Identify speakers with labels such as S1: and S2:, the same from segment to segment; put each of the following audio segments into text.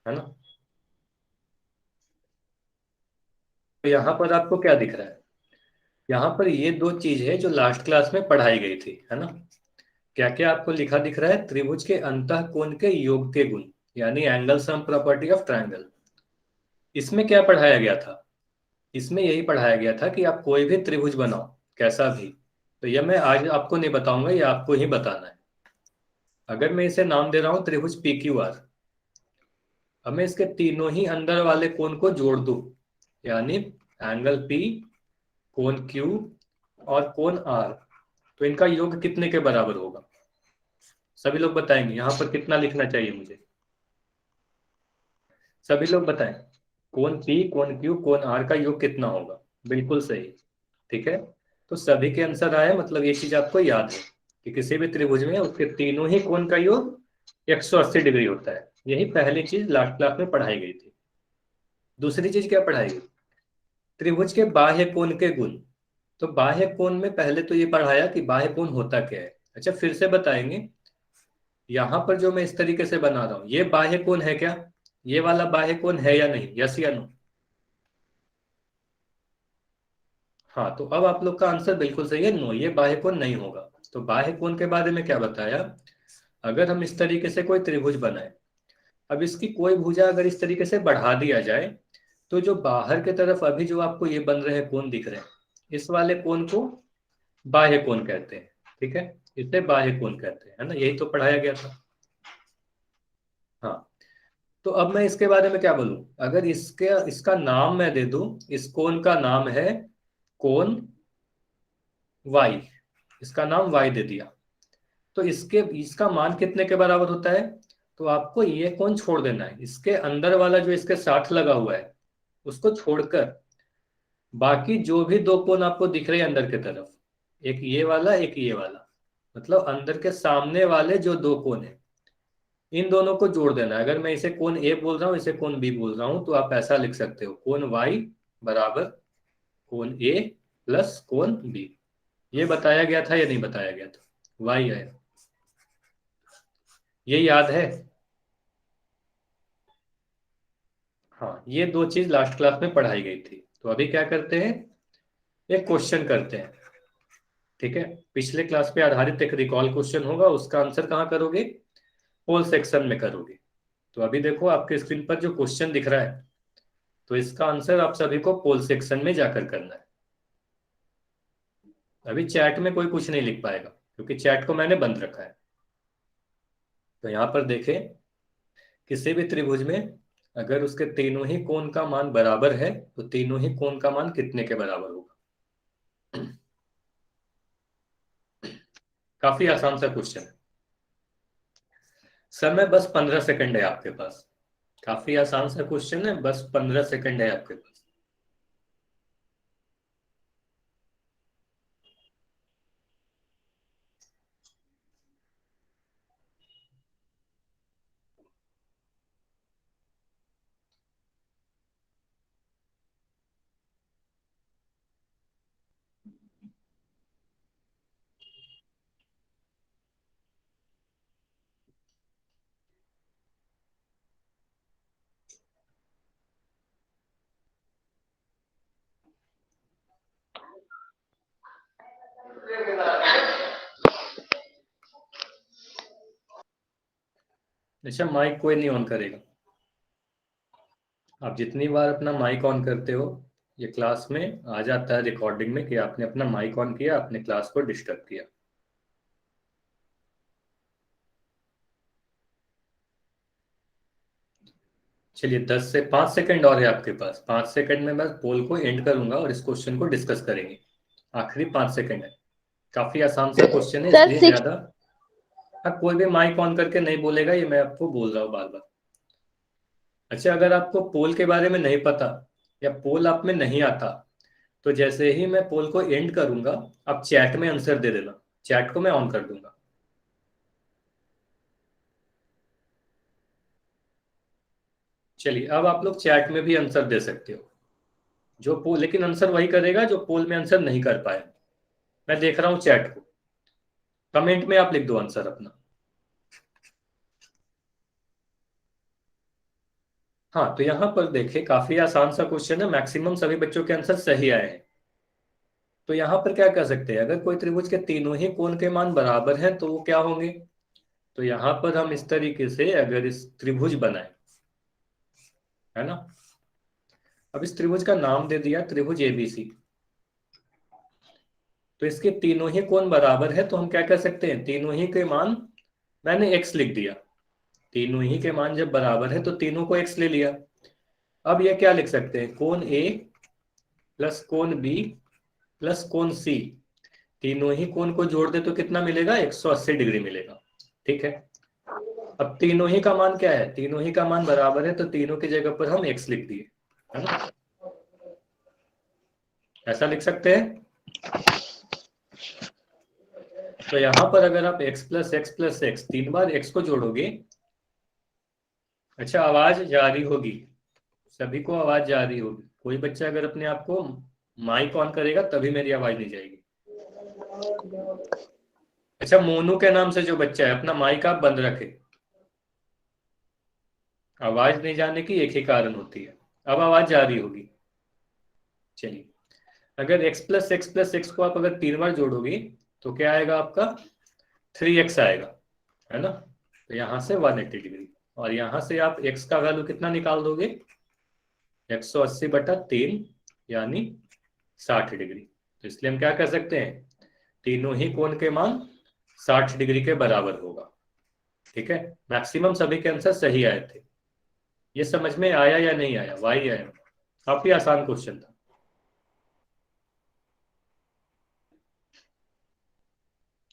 S1: है ना। तो यहाँ पर आपको क्या दिख रहा है, यहाँ पर ये दो चीज है जो लास्ट क्लास में पढ़ाई गई थी, है ना। क्या क्या आपको लिखा दिख रहा है, त्रिभुज के अंतः कोण के योग के गुण, यानी angle sum property of triangle. इसमें क्या पढ़ाया गया था, इसमें यही पढ़ाया गया था कि आप कोई भी त्रिभुज बनाओ, कैसा भी। तो यह मैं आज आपको नहीं बताऊंगा, ये आपको ही बताना है। अगर मैं इसे नाम दे रहा हूं त्रिभुज पी क्यू आर, अब मैं इसके तीनों ही अंदर वाले कोण को जोड़ दूं, यानी एंगल पी, कोण क्यू और कोण आर, तो इनका योग कितने के बराबर होगा। सभी लोग बताएंगे यहाँ पर कितना लिखना चाहिए मुझे, सभी लोग बताएं। कोण पी, कोण क्यू, कोण आर का योग कितना होगा। बिल्कुल सही। ठीक है, तो सभी के आंसर आए, मतलब ये चीज आपको याद है कि किसी भी त्रिभुज में उसके तीनों ही कोण का योग 180 डिग्री होता है। यही पहली चीज लास्ट क्लास में पढ़ाई गई थी। दूसरी चीज क्या पढ़ाई गई, त्रिभुज के बाह्य कोण के गुण। तो बाह्य कोण में पहले तो ये पढ़ाया कि बाह्य कोण होता क्या है। अच्छा, फिर से बताएंगे। यहां पर जो मैं इस तरीके से बना रहा हूं, ये बाह्य कोण है क्या, ये वाला बाह्य कोण है या नहीं, यस या नो। हाँ, तो अब आप लोग का आंसर बिल्कुल सही है, नो, ये बाह्य कोण नहीं होगा। तो बाह्य कोण के बारे में क्या बताया, अगर हम इस तरीके से कोई त्रिभुज बनाए, अब इसकी कोई भुजा अगर इस तरीके से बढ़ा दिया जाए, तो जो बाहर के तरफ अभी जो आपको ये बन रहे हैं कोण दिख रहे हैं, इस वाले कोण को बाह्य कोण कहते हैं। ठीक है, इसे बाह्य कोण कहते हैं, है ना, यही तो पढ़ाया गया था। हाँ, तो अब मैं इसके बारे में क्या बोलूं, अगर इसके इसका नाम मैं दे दूं, इस कोण का नाम है कोण वाई, इसका नाम वाई दे दिया, तो इसके इसका मान कितने के बराबर होता है। तो आपको ये कोण छोड़ देना है, इसके अंदर वाला जो इसके साथ लगा हुआ है उसको छोड़कर बाकी जो भी दो कोण आपको दिख रहे हैं अंदर की तरफ, एक ये वाला एक ये वाला, मतलब अंदर के सामने वाले जो दो कोण है, इन दोनों को जोड़ देना है। अगर मैं इसे कोण ए बोल रहा हूँ, इसे कोण बी बोल रहा हूँ, तो आप ऐसा लिख सकते हो, कोण वाई बराबर कोण ए प्लस कोण बी। ये बताया गया था या नहीं बताया गया था, वाई है, ये याद है। हाँ, ये दो चीज लास्ट क्लास में पढ़ाई गई थी। तो अभी क्या करते हैं, एक क्वेश्चन करते हैं। ठीक है, पिछले क्लास पे आधारित एक रिकॉल क्वेश्चन होगा, उसका आंसर कहाँ करोगे, पोल सेक्शन में करोगे। तो अभी देखो आपके स्क्रीन पर जो क्वेश्चन दिख रहा है, तो इसका आंसर आप सभी को पोल सेक्शन में जाकर करना है। अभी चैट में कोई कुछ नहीं लिख पाएगा क्योंकि चैट को मैंने बंद रखा है। तो यहाँ पर देखें, किसी भी त्रिभुज में अगर उसके तीनों ही कोण का मान बराबर है, तो तीनों ही कोण का मान कितने के बराबर होगा। काफी आसान सा क्वेश्चन है। समय बस 15 सेकंड है आपके पास। काफी आसान सा क्वेश्चन है, बस 15 सेकंड है आपके पास। अच्छा, माइक कोई नहीं ऑन करेगा। आप जितनी बार अपना माइक ऑन करते हो, ये क्लास में आ जाता है रिकॉर्डिंग में कि आपने अपना माइक ऑन किया, अपने क्लास को डिस्टर्ब किया। चलिए, 10 से 5 सेकंड और है आपके पास। 5 सेकंड में मैं पोल को एंड करूंगा और इस क्वेश्चन को डिस्कस करेंगे। आखिरी 5 सेकंड है। काफी आसान सा क्वेश्चन है,
S2: सर
S1: इसलिए
S2: सिक्स।
S1: ज्यादा। हाँ, कोई भी माइक ऑन करके नहीं बोलेगा, ये मैं आपको बोल रहा हूँ बार बार। अच्छा, अगर आपको पोल के बारे में नहीं पता या पोल आप में नहीं आता, तो जैसे ही मैं पोल को एंड करूंगा, आप चैट में आंसर दे देना, चैट को मैं ऑन कर दूंगा। चलिए, अब आप लोग चैट में भी आंसर दे सकते हो, जो पोल, लेकिन आंसर वही करेगा जो पोल में आंसर नहीं कर पाए। मैं देख रहा हूँ चैट को, कमेंट में आप लिख दो आंसर अपना। हाँ, तो यहाँ पर देखिए काफी आसान सा क्वेश्चन है, मैक्सिमम सभी बच्चों के आंसर सही आए हैं। तो यहाँ पर क्या कर सकते हैं, अगर कोई त्रिभुज के तीनों ही कोण के मान बराबर हैं तो वो क्या होंगे। तो यहाँ पर हम इस तरीके से अगर इस त्रिभुज बनाए, है ना, अब इस त्रिभुज का नाम दे दिया त्रिभुज एबीसी। तो इसके तीनों ही कोण बराबर है तो हम क्या कर सकते हैं, तीनों ही के मान, मैंने एक्स लिख दिया, तीनों ही के मान जब बराबर है तो तीनों को एक्स ले लिया। अब ये क्या लिख सकते हैं, कोण ए प्लस कोण बी प्लस कोण सी, तीनों ही कोण को जोड़ दे तो कितना मिलेगा, 180 डिग्री मिलेगा। ठीक है, अब तीनों ही का मान क्या है, तीनों ही का मान बराबर है तो तीनों की जगह पर हम एक्स लिख दिए, है ना, ऐसा लिख सकते हैं। तो यहां पर अगर आप x प्लस एक्स तीन बार x को जोड़ोगे, अच्छा आवाज जारी होगी, सभी को आवाज जारी होगी, कोई बच्चा अगर अपने आप को माइक ऑन करेगा तभी मेरी आवाज नहीं जाएगी। अच्छा, मोनू के नाम से जो बच्चा है अपना माइक आप बंद रखे, आवाज नहीं जाने की एक ही कारण होती है, अब आवाज जारी होगी। चलिए, अगर x प्लस एक्स को आप अगर तीन बार जोड़ोगे तो क्या आएगा आपका, 3x आएगा, है ना, तो यहां से 180 डिग्री, और यहां से आप x का वैल्यू कितना निकाल दोगे, 180/3 यानी 60 डिग्री। तो इसलिए हम क्या कर सकते हैं, तीनों ही कोण के मान 60 डिग्री के बराबर होगा। ठीक है, मैक्सिमम सभी के आंसर सही आए थे। ये समझ में आया या नहीं आया, वाई आया, काफी आसान क्वेश्चन था।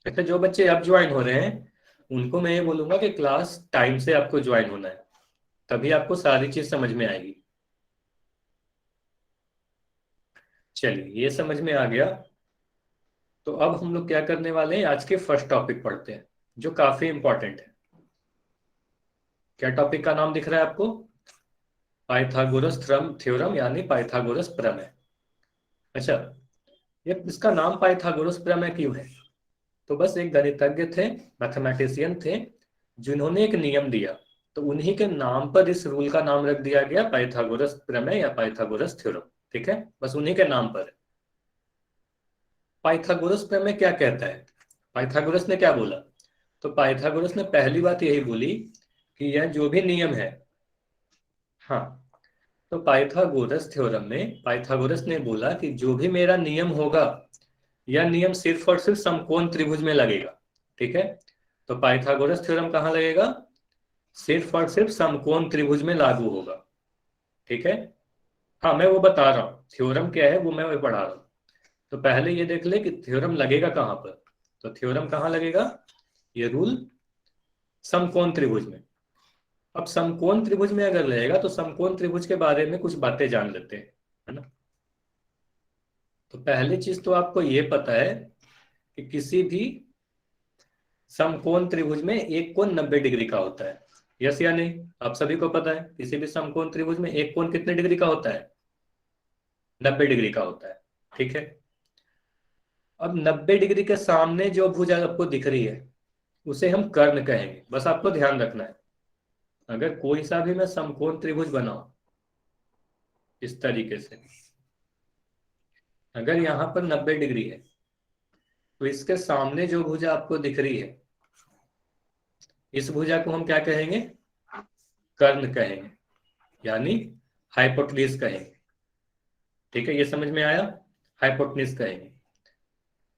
S1: अच्छा, जो बच्चे अब ज्वाइन हो रहे हैं उनको मैं ये बोलूंगा कि क्लास टाइम से आपको ज्वाइन होना है, तभी आपको सारी चीज समझ में आएगी। चलिए, ये समझ में आ गया। तो अब हम लोग क्या करने वाले हैं, आज के फर्स्ट टॉपिक पढ़ते हैं जो काफी इंपॉर्टेंट है। क्या टॉपिक का नाम दिख रहा है आपको, पाइथागोरस थ्योरम यानी पाइथागोरस प्रमेय। अच्छा, ये इसका नाम पाइथागोरस प्रमेय क्यों है, तो बस एक गणितज्ञ थे, मैथमेटिशियन थे, जिन्होंने एक नियम दिया, तो उन्हीं के नाम पर इस रूल का नाम रख दिया गया पाइथागोरस प्रमेय या पाइथागोरस थ्योरम। ठीक है, बस उन्हीं के नाम पर। पाइथागोरस प्रमेय क्या कहता है, पाइथागोरस ने क्या बोला, तो पाइथागोरस ने पहली बात यही बोली कि यह जो भी नियम है, हाँ, तो पाइथागोरस थ्योरम में पाइथागोरस ने बोला कि जो भी मेरा नियम होगा, यह नियम सिर्फ और सिर्फ समकोण त्रिभुज में लगेगा। ठीक है, तो पाइथागोरस थ्योरम कहाँ लगेगा, सिर्फ और सिर्फ समकोण त्रिभुज में लागू होगा। ठीक है, हाँ मैं वो बता रहा हूँ, थ्योरम क्या है वो मैं वो पढ़ा रहा हूँ। तो पहले ये देख ले कि थ्योरम लगेगा कहाँ पर, तो थ्योरम कहाँ लगेगा, ये रूल समकोण त्रिभुज में। अब समकोण त्रिभुज में अगर लगेगा तो समकोण त्रिभुज के बारे में कुछ बातें जान लेते हैं, है ना। तो पहली चीज तो आपको ये पता है कि किसी भी समकोण त्रिभुज में एक कोण 90 डिग्री का होता है, यस या नहीं, आप सभी को पता है किसी भी समकोण त्रिभुज में एक कोण कितने डिग्री का होता है, 90 डिग्री का होता है। ठीक है, अब 90 डिग्री के सामने जो भुजा आपको दिख रही है उसे हम कर्ण कहेंगे, बस आपको ध्यान रखना है। अगर कोई सा भी मैं समकोण त्रिभुज बनाऊं इस तरीके से, अगर यहां पर 90 डिग्री है तो इसके सामने जो भुजा आपको दिख रही है इस भुजा को हम क्या कहेंगे, कर्ण कहेंगे, यानी हाइपोटेन्यूज कहेंगे। ठीक है, ये समझ में आया, हाइपोटेन्यूज कहेंगे।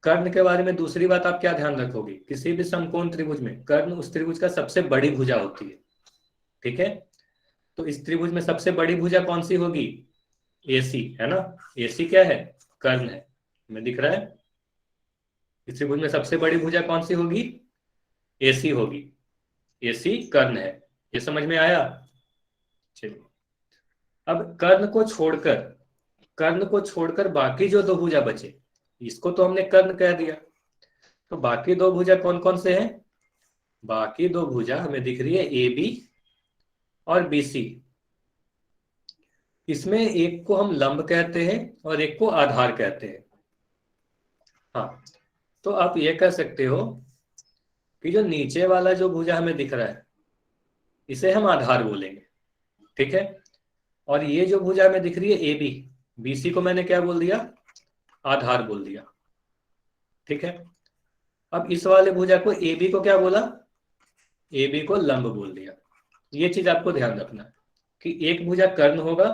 S1: कर्ण के बारे में दूसरी बात आप क्या ध्यान रखोगे, किसी भी समकोण त्रिभुज में कर्ण उस त्रिभुज का सबसे बड़ी भुजा होती है। ठीक है, तो इस त्रिभुज में सबसे बड़ी भुजा कौन सी होगी, एसी, है ना, एसी क्या है, कर्ण है, हमें दिख रहा है। इस त्रिभुज में सबसे बड़ी भुजा कौन सी होगी, एसी होगी, एसी कर्ण है। ये समझ में आया। चलिए, अब कर्ण को छोड़कर बाकी जो दो भुजा बचे, इसको तो हमने कर्ण कह दिया, तो बाकी दो भुजा कौन कौन से हैं, बाकी दो भुजा हमें दिख रही है ए बी और बी सी। इसमें एक को हम लंब कहते हैं और एक को आधार कहते हैं। हाँ, तो आप ये कह सकते हो कि जो नीचे वाला जो भुजा हमें दिख रहा है इसे हम आधार बोलेंगे। ठीक है, और ये जो भुजा में दिख रही है AB, BC को मैंने क्या बोल दिया, आधार बोल दिया। ठीक है, अब इस वाले भुजा को AB को क्या बोला, AB को लंब बोल दिया। ये चीज आपको ध्यान रखना है कि एक भुजा कर्ण होगा।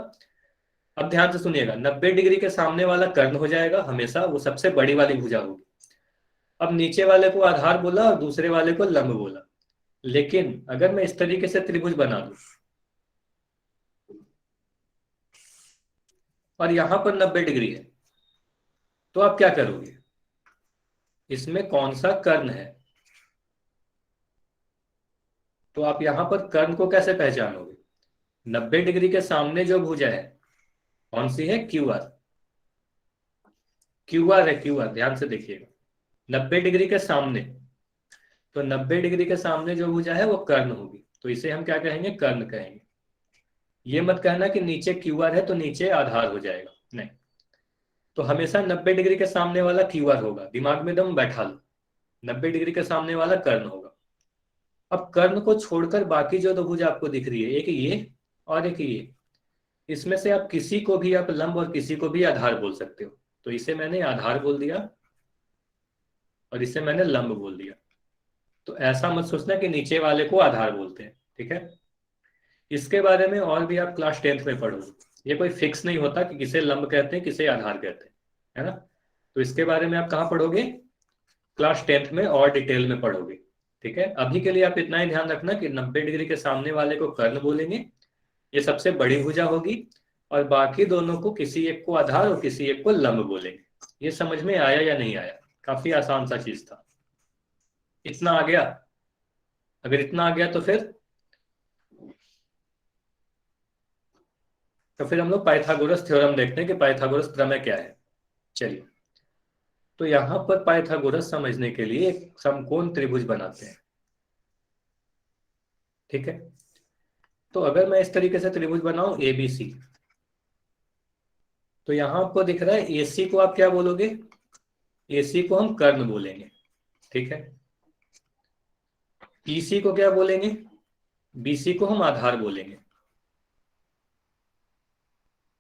S1: अब ध्यान से सुनिएगा, 90 डिग्री के सामने वाला कर्ण हो जाएगा हमेशा, वो सबसे बड़ी वाली भुजा होगी। अब नीचे वाले को आधार बोला और दूसरे वाले को लंब बोला। लेकिन अगर मैं इस तरीके से त्रिभुज बना दूं और यहां पर 90 डिग्री है, तो आप क्या करोगे, इसमें कौन सा कर्ण है, तो आप यहां पर कर्ण को कैसे पहचानोगे। 90 डिग्री के सामने जो भुजा है कौन सी है, QR। QR है, QR, ध्यान से देखिएगा, 90 डिग्री के सामने, तो 90 डिग्री के सामने जो भुजा है वो कर्ण होगी, तो इसे हम क्या कहेंगे, कर्ण कहेंगे। ये मत कहना कि नीचे QR है तो नीचे आधार हो जाएगा, नहीं। तो हमेशा 90 डिग्री के सामने वाला QR होगा, दिमाग में एकदम बैठा लो, 90 डिग्री के सामने वाला कर्ण होगा। अब कर्ण को छोड़कर बाकी जो दो भुजा आपको दिख रही है, एक ये और एक ये, इसमें से आप किसी को भी आप लंब और किसी को भी आधार बोल सकते हो। तो इसे मैंने आधार बोल दिया और इसे मैंने लंब बोल दिया। तो ऐसा मत सोचना कि नीचे वाले को आधार बोलते हैं, ठीक है। इसके बारे में और भी आप क्लास 10th में पढ़ोगे, ये कोई फिक्स नहीं होता कि किसे लंब कहते हैं किसे आधार कहते हैं, है ना। तो इसके बारे में आप कहाँ पढ़ोगे, क्लास 10th में और डिटेल में पढ़ोगे, ठीक है। अभी के लिए आप इतना ही ध्यान रखना कि 90 डिग्री के सामने वाले को कर्ण बोलेंगे, ये सबसे बड़ी भुजा होगी, और बाकी दोनों को किसी एक को आधार और किसी एक को लंब बोलेंगे। ये समझ में आया या नहीं आया, काफी आसान सा चीज था। इतना आ गया, अगर इतना आ गया तो फिर हम लोग पाइथागोरस थ्योरम देखते हैं कि पाइथागोरस प्रमेय क्या है। चलिए, तो यहां पर पाइथागोरस समझने के लिए एक समकोण त्रिभुज बनाते हैं, ठीक है। तो अगर मैं इस तरीके से त्रिभुज बनाऊं ABC, तो यहां आपको दिख रहा है AC को आप क्या बोलोगे, AC को हम कर्ण बोलेंगे, ठीक है। EC को क्या बोलेंगे, BC को हम आधार बोलेंगे,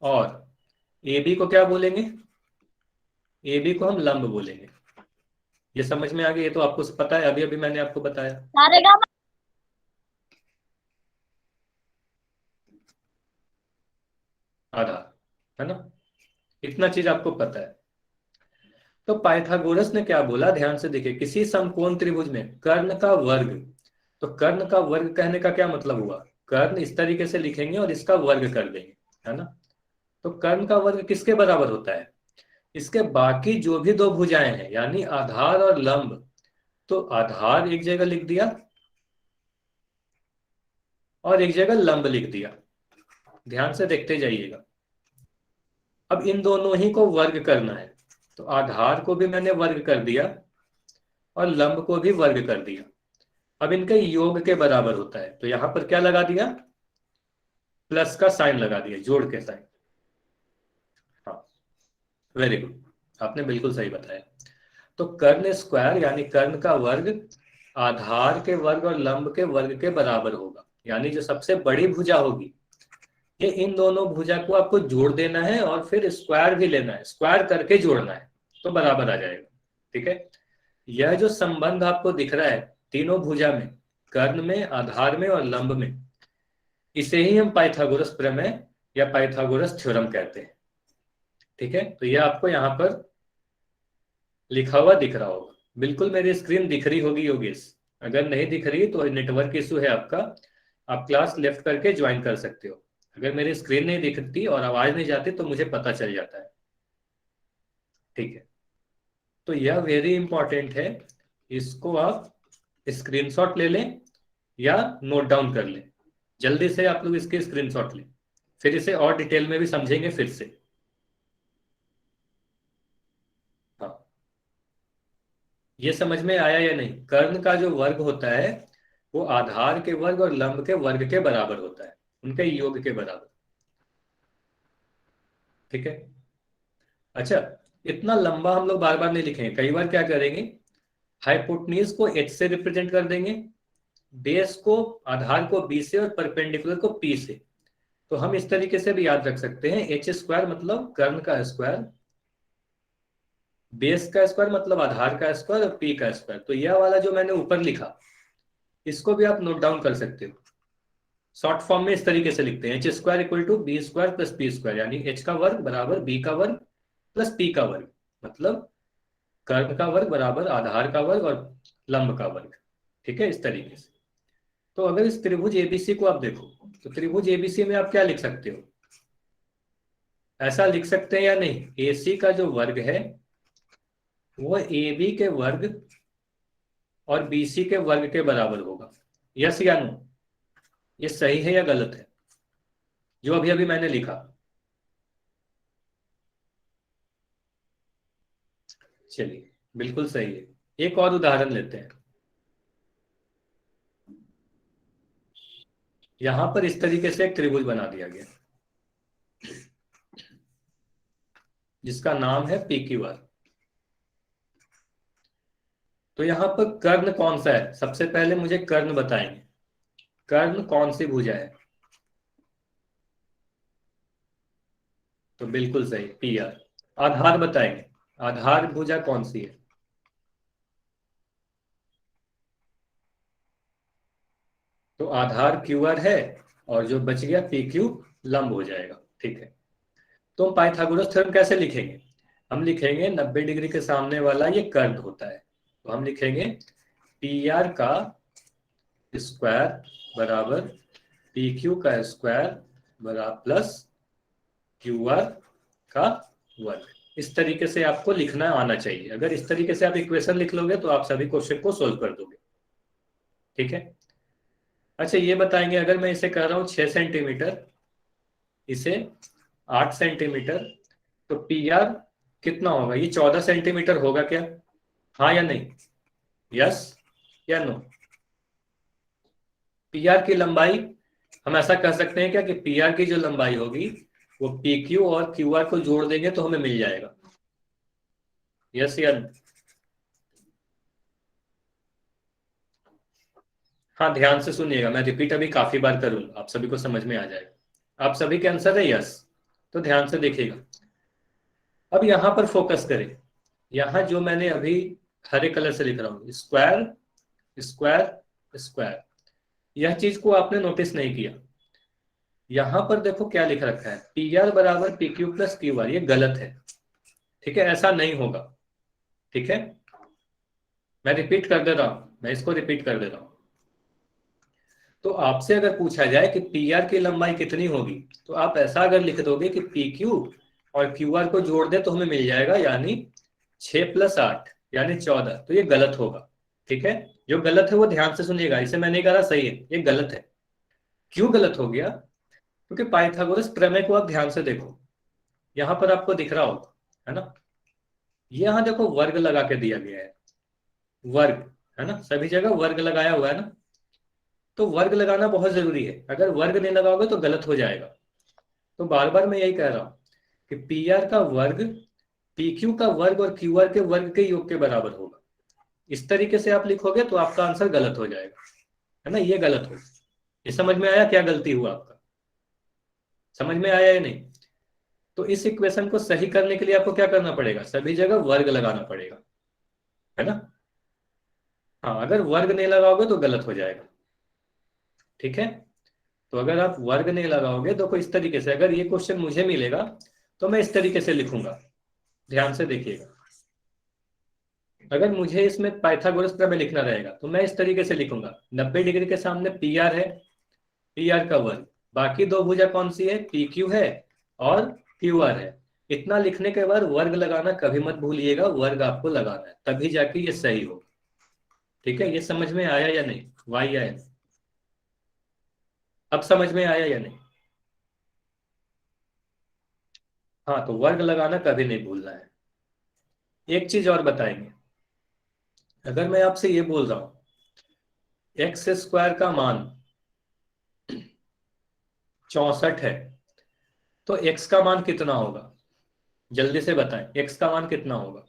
S1: और AB को क्या बोलेंगे, AB को हम लंब बोलेंगे। ये समझ में आ गया, ये तो आपको पता है, अभी अभी मैंने आपको बताया। आधार, है ना, इतना चीज आपको पता है। तो पाइथागोरस ने क्या बोला, ध्यान से देखिए, किसी समकोण त्रिभुज में कर्ण का वर्ग, तो कर्ण का वर्ग कहने का क्या मतलब हुआ, कर्ण इस तरीके से लिखेंगे और इसका वर्ग कर देंगे, है ना। तो कर्ण का वर्ग किसके बराबर होता है, इसके बाकी जो भी दो भुजाएं हैं, यानी आधार और लंब। तो आधार एक जगह लिख दिया और एक जगह लंब लिख दिया, ध्यान से देखते जाइएगा। अब इन दोनों ही को वर्ग करना है, तो आधार को भी मैंने वर्ग कर दिया और लंब को भी वर्ग कर दिया। अब इनके योग के बराबर होता है, तो यहां पर क्या लगा दिया, प्लस का साइन लगा दिया, जोड़ के साइन। हाँ, वेरी गुड, आपने बिल्कुल सही बताया। तो कर्ण स्क्वायर यानी कर्ण का वर्ग आधार के वर्ग और लंब के वर्ग के बराबर होगा, यानी जो सबसे बड़ी भुजा होगी, ये इन दोनों भुजा को आपको जोड़ देना है और फिर स्क्वायर भी लेना है, स्क्वायर करके जोड़ना है, तो बराबर आ जाएगा, ठीक है। यह जो संबंध आपको दिख रहा है तीनों भुजा में, कर्ण में, आधार में और लंब में, इसे ही हम पाइथागोरस प्रमेय या पाइथागोरस थ्योरम कहते हैं, ठीक है। तो यह आपको यहाँ पर लिखा हुआ दिख रहा होगा, बिल्कुल मेरी स्क्रीन दिख रही होगी योगेश, अगर नहीं दिख रही तो नेटवर्क इशू है आपका, आप क्लास लेफ्ट करके ज्वाइन कर सकते हो। अगर मेरी स्क्रीन नहीं दिखती और आवाज नहीं जाती तो मुझे पता चल जाता है, ठीक है। तो यह वेरी इंपॉर्टेंट है, इसको आप स्क्रीनशॉट ले लें या नोट डाउन कर लें, जल्दी से आप लोग इसके स्क्रीनशॉट लें, फिर इसे और डिटेल में भी समझेंगे फिर से। हाँ, ये समझ में आया या नहीं, कर्ण का जो वर्ग होता है वो आधार के वर्ग और लंब के वर्ग के बराबर होता है, उनके योग के बराबर, ठीक है। अच्छा, इतना लंबा हम लोग बार बार नहीं लिखेंगे, कई बार क्या करेंगे, हाइपोटनीज को H से रिप्रेजेंट कर देंगे, बेस को, आधार को B से और परपेंडिकुलर को P से। तो हम इस तरीके से भी याद रख सकते हैं, एच स्क्वायर मतलब कर्ण का स्क्वायर, बेस का स्क्वायर मतलब आधार का स्क्वायर, और पी का स्क्वायर। तो यह वाला जो मैंने ऊपर लिखा, इसको भी आप नोट डाउन कर सकते हो। शॉर्ट फॉर्म में इस तरीके से लिखते हैं, H square equal to B square plus P square, यानी एच का वर्ग बराबर बी का वर्ग प्लस पी का वर्ग, मतलब कर्ण का वर्ग बराबर आधार का वर्ग और लंब का वर्ग। ठीक है, इस तरीके से। तो अगर इस त्रिभुज एबीसी को आप देखो, तो त्रिभुज एबीसी में आप क्या लिख सकते हो, ऐसा लिख सकते हैं या नहीं, एसी का जो वर्ग है वो ए बी के वर्ग और बीसी के वर्ग के बराबर होगा। यस या नो, ये सही है या गलत है जो अभी अभी मैंने लिखा? चलिए, बिल्कुल सही है। एक और उदाहरण लेते हैं। यहां पर इस तरीके से एक त्रिभुज बना दिया गया जिसका नाम है पी क्यू आर। तो यहां पर कर्ण कौन सा है, सबसे पहले मुझे कर्ण बताएंगे, कर्ण कौन सी भुजा है? तो बिल्कुल सही, पी आर। आधार बताएंगे, आधार भुजा कौन सी है? तो आधार क्यू आर है, और जो बच गया पी क्यू लंब हो जाएगा। ठीक है, तो हम पाइथागोरस थ्योरम कैसे लिखेंगे? हम लिखेंगे 90 डिग्री के सामने वाला ये कर्ण होता है, तो हम लिखेंगे पी आर का स्क्वायर बराबर पी क्यू का स्क्वायर बराबर प्लस क्यू आर का वर्ग। इस तरीके से आपको लिखना आना चाहिए। अगर इस तरीके से आप इक्वेशन लिख लोगे तो आप सभी क्वेश्चन को सोल्व कर दोगे। ठीक है। अच्छा, ये बताएंगे, अगर मैं इसे कह रहा हूं 6 सेंटीमीटर, इसे 8 सेंटीमीटर, तो पी आर कितना होगा? ये 14 सेंटीमीटर होगा क्या? हाँ या नहीं? यस या नो? पी आर की लंबाई, हम ऐसा कह सकते हैं क्या कि पी आर की जो लंबाई होगी वो पी क्यू और क्यू आर को जोड़ देंगे तो हमें मिल जाएगा? यस या नो? हाँ, ध्यान से सुनिएगा, मैं रिपीट अभी काफी बार करूंगा, आप सभी को समझ में आ जाएगा। आप सभी के आंसर है यस, तो ध्यान से देखिएगा। अब यहां पर फोकस करें। यहां जो मैंने अभी हरे कलर से लिख रहा हूं, स्क्वायर स्क्वायर स्क्वायर, यह चीज को आपने नोटिस नहीं किया। यहां पर देखो क्या लिख रखा है, पी आर बराबर P Q plus Q R, ये गलत है। ठीक है, ऐसा नहीं होगा। ठीक है, मैं रिपीट कर दे रहा हूं, मैं इसको रिपीट कर दे रहा हूं। तो आपसे अगर पूछा जाए कि पी आर की लंबाई कितनी होगी, तो आप ऐसा अगर लिख दोगे कि पी क्यू और क्यू आर को जोड़ दे तो हमें मिल जाएगा, यानी 6 + 8 यानी 14, तो ये गलत होगा। ठीक है, जो गलत है वो ध्यान से सुनिएगा, इसे मैं नहीं कह रहा सही है, ये गलत है। क्यों गलत हो गया? क्योंकि पाइथागोरस प्रमेय को आप ध्यान से देखो, यहां पर आपको दिख रहा होगा, है ना? ये यहां देखो वर्ग लगा के दिया गया है, वर्ग, है ना? सभी जगह वर्ग लगाया हुआ है ना? तो वर्ग लगाना बहुत जरूरी है, अगर वर्ग नहीं लगाओगे तो गलत हो जाएगा। तो बार बार मैं यही कह रहा हूं कि पी आर का वर्ग पी क्यू का वर्ग और क्यू आर के वर्ग के योग के बराबर होगा। इस तरीके से आप लिखोगे तो आपका आंसर गलत हो जाएगा, है ना? ये गलत हो। ये समझ में आया क्या गलती हुआ आपका? समझ में आया या नहीं? तो इस इक्वेशन को सही करने के लिए आपको क्या करना पड़ेगा, सभी जगह वर्ग लगाना पड़ेगा, है ना? हाँ, अगर वर्ग नहीं लगाओगे तो गलत हो जाएगा। ठीक है, तो अगर आप वर्ग नहीं लगाओगे तो कोई इस तरीके से, अगर ये क्वेश्चन मुझे मिलेगा तो मैं इस तरीके से लिखूंगा। ध्यान से देखिएगा, अगर मुझे इसमें पाइथागोरस प्रमेय लिखना रहेगा तो मैं इस तरीके से लिखूंगा, 90 डिग्री के सामने पी आर है, पी आर का वर्ग, बाकी दो भुजा कौन सी है, पी क्यू है और क्यू आर है। इतना लिखने के बाद वर्ग लगाना कभी मत भूलिएगा, वर्ग आपको लगाना है, तभी जाके ये सही होगा। ठीक है, ये समझ में आया या नहीं, वाई आया? अब समझ में आया या नहीं? हाँ, तो वर्ग लगाना कभी नहीं भूलना है। एक चीज और बताएंगे, अगर मैं आपसे ये बोल रहा हूं एक्स स्क्वायर का मान 64 है, तो एक्स का मान कितना होगा? जल्दी से बताएं, एक्स का मान कितना होगा?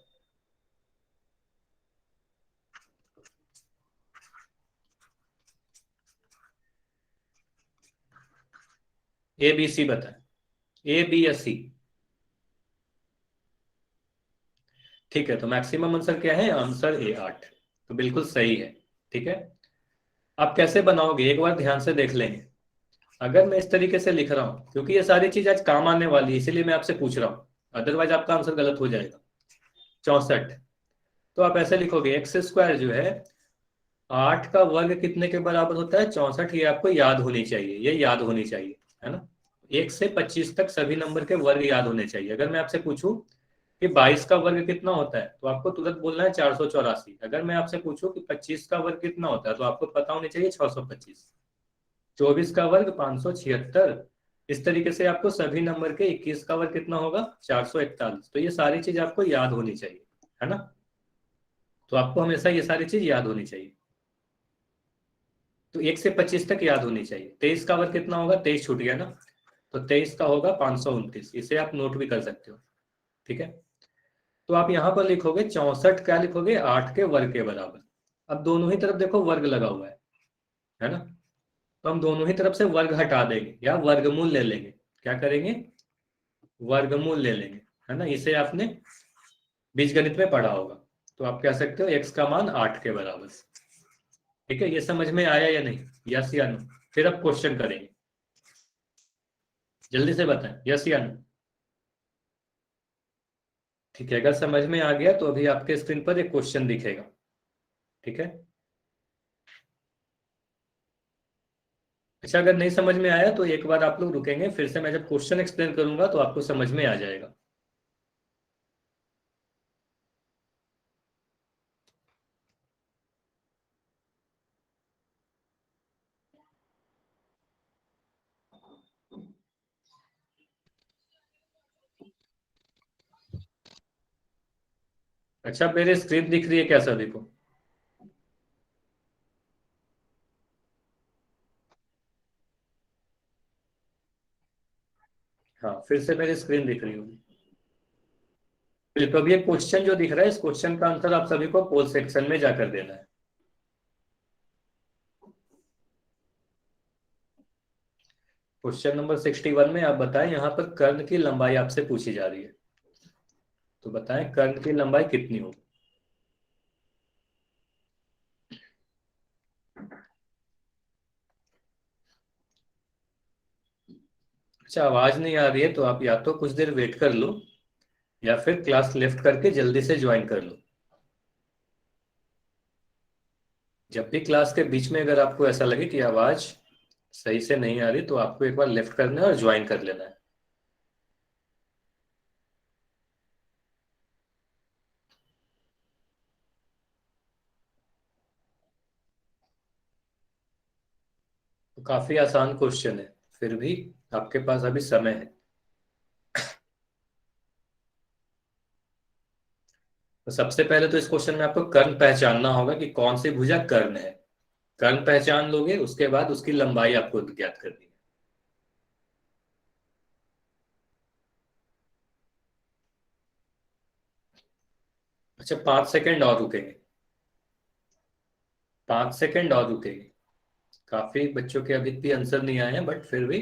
S1: ए बी सी बताएं, ए बी या सी। ठीक है, तो मैक्सिमम आंसर क्या है? आंसर ए 8, तो बिल्कुल सही है। ठीक है, आप कैसे बनाओगे एक बार ध्यान से देख लेंगे। अगर मैं इस तरीके से लिख रहा हूं, क्योंकि ये सारी चीज आज काम आने वाली है इसीलिए मैं आपसे पूछ रहा हूँ, अदरवाइज आपका आंसर गलत हो जाएगा। 64, तो आप ऐसे लिखोगे एक्स स्क्वायर जो है 8 का वर्ग कितने के बराबर होता है? 64। ये आपको याद होनी चाहिए, ये याद होनी चाहिए, है ना। 1 से 25 तक सभी नंबर के वर्ग याद होने चाहिए। अगर मैं आपसे पूछूं कि 22 का वर्ग कितना होता है, तो आपको तुरंत बोलना है 484। अगर मैं आपसे पूछूं कि 25 का वर्ग कितना होता है, तो आपको पता होनी चाहिए 625। 24 का वर्ग 576। इस तरीके से आपको सभी नंबर के 21 का वर्ग कितना होगा? 441। तो ये सारी चीज आपको याद होनी चाहिए, है ना। तो आपको हमेशा ये सारी चीज याद होनी चाहिए। तो 1 से 25 तक याद होनी चाहिए। 23 का वर्ग कितना होगा? 23 छूट गया ना, तो 23 का होगा 529। इसे आप नोट भी कर सकते हो। ठीक है, तो आप यहां पर लिखोगे 64, क्या लिखोगे? 8 के वर्ग के बराबर। अब दोनों ही तरफ देखो वर्ग लगा हुआ है ना। तो हम दोनों ही तरफ से वर्ग हटा देंगे या वर्गमूल ले लेंगे। क्या करेंगे? वर्गमूल ले लेंगे, है ना। इसे आपने बीजगणित में पढ़ा होगा। तो आप कह सकते हो एक्स का मान 8 के बराबर। ठीक है, ये समझ में आया या नहीं? यस या नो? फिर अब क्वेश्चन करेंगे, जल्दी से बताएं यस या नो। ठीक है, अगर समझ में आ गया तो अभी आपके स्क्रीन पर एक क्वेश्चन दिखेगा। ठीक है, अच्छा अगर नहीं समझ में आया तो एक बार आप लोग रुकेंगे, फिर से मैं जब क्वेश्चन एक्सप्लेन करूंगा तो आपको समझ में आ जाएगा। अच्छा, मेरे स्क्रीन दिख रही है क्या सभी को? हाँ, फिर से मेरी स्क्रीन दिख रही होगी। तो अभी ये क्वेश्चन जो दिख रहा है, इस क्वेश्चन का आंसर आप सभी को पोल सेक्शन में जाकर देना है। क्वेश्चन नंबर 61 में आप बताएं, यहाँ पर कर्ण की लंबाई आपसे पूछी जा रही है। तो बताएं कर्ण की लंबाई कितनी होगी? अच्छा, आवाज नहीं आ रही है तो आप या तो कुछ देर वेट कर लो या फिर क्लास लेफ्ट करके जल्दी से ज्वाइन कर लो। जब भी क्लास के बीच में अगर आपको ऐसा लगे कि आवाज सही से नहीं आ रही, तो आपको एक बार लेफ्ट करना है और ज्वाइन कर लेना है। तो काफी आसान क्वेश्चन है, फिर भी आपके पास अभी समय है। तो सबसे पहले तो इस क्वेश्चन में आपको कर्ण पहचानना होगा कि कौन सी भुजा कर्ण है। कर्ण पहचान लोगे, उसके बाद उसकी लंबाई आपको ज्ञात करनी है। अच्छा, 5 सेकंड और रुकेंगे। 5 सेकंड और रुकेंगे। काफी बच्चों के अभी भी आंसर नहीं आए हैं, बट फिर भी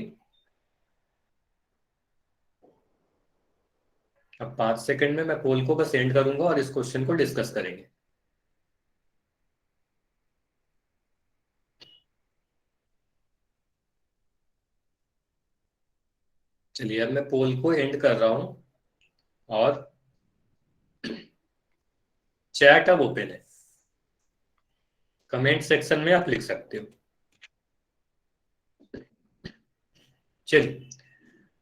S1: अब 5 सेकंड में मैं पोल को बस एंड करूंगा और इस क्वेश्चन को डिस्कस करेंगे। चलिए, अब मैं पोल को एंड कर रहा हूं और चैट अब ओपन है। कमेंट सेक्शन में आप लिख सकते हो। चलिए,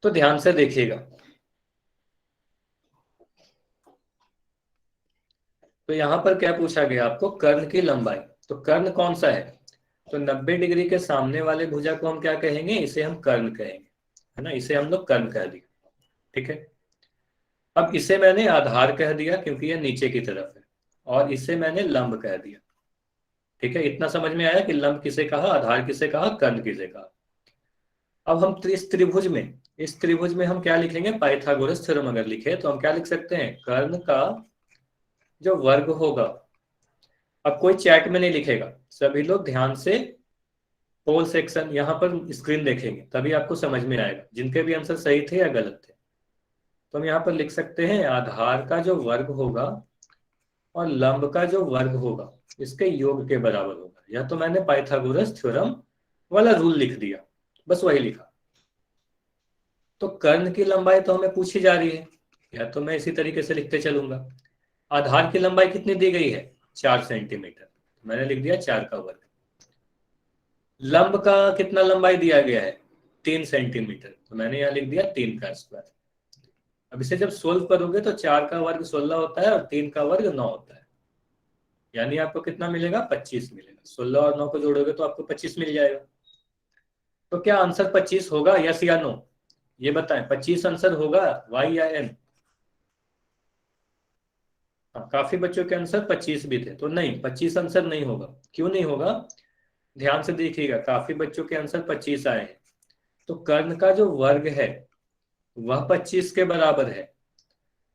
S1: तो ध्यान से देखिएगा। तो यहां पर क्या पूछा गया आपको? कर्ण की लंबाई। तो कर्ण कौन सा है? तो 90 डिग्री के सामने वाले भुजा को हम क्या कहेंगे? इसे हम कर्ण कहेंगे, है ना। इसे हम लोग कर्ण कह दिया। ठीक है, अब इसे मैंने आधार कह दिया क्योंकि ये नीचे की तरफ है, और इसे मैंने लंब कह दिया। ठीक है, इतना समझ में आया कि लंब किसे कहा, आधार किसे कहा, कर्ण किसे कहा। अब हम इस त्रिभुज में हम क्या लिखेंगे? पाइथागोरस थ्योरम अगर लिखे तो हम क्या लिख सकते हैं? कर्ण का जो वर्ग होगा। अब कोई चैट में नहीं लिखेगा, सभी लोग ध्यान से पोल सेक्शन, यहाँ पर स्क्रीन देखेंगे तभी आपको समझ में आएगा जिनके भी आंसर सही थे या गलत थे। तो हम यहाँ पर लिख सकते हैं आधार का जो वर्ग होगा और लंब का जो वर्ग होगा इसके योग के बराबर होगा। या तो मैंने पाइथागोरस थ्योरम वाला रूल लिख दिया, बस वही लिखा। तो कर्ण की लंबाई तो हमें पूछी जा रही है, या तो मैं इसी तरीके से लिखते चलूंगा। आधार की लंबाई कितनी दी गई है, 4 सेंटीमीटर, मैंने लिख दिया 4 का वर्ग। लंब का कितना लंबाई दिया गया है, 3 सेंटीमीटर, तो मैंने यहाँ लिख दिया 3 का स्क्वायर। अब इसे जब सोल्व करोगे तो 4 का वर्ग 16 होता है और 3 का वर्ग 9 होता है, यानी आपको कितना मिलेगा, 25 मिलेगा। 16 और 9 को जोड़ोगे तो आपको 25 मिल जाएगा। तो क्या आंसर 25 होगा, यस या नो, ये बताएं, 25 आंसर होगा, वाई या एन? हाँ, काफी बच्चों के आंसर 25 भी थे, तो नहीं, 25 आंसर नहीं होगा। क्यों नहीं होगा, ध्यान से देखिएगा, काफी बच्चों के आंसर 25 आए हैं। तो कर्ण का जो वर्ग है वह 25 के बराबर है,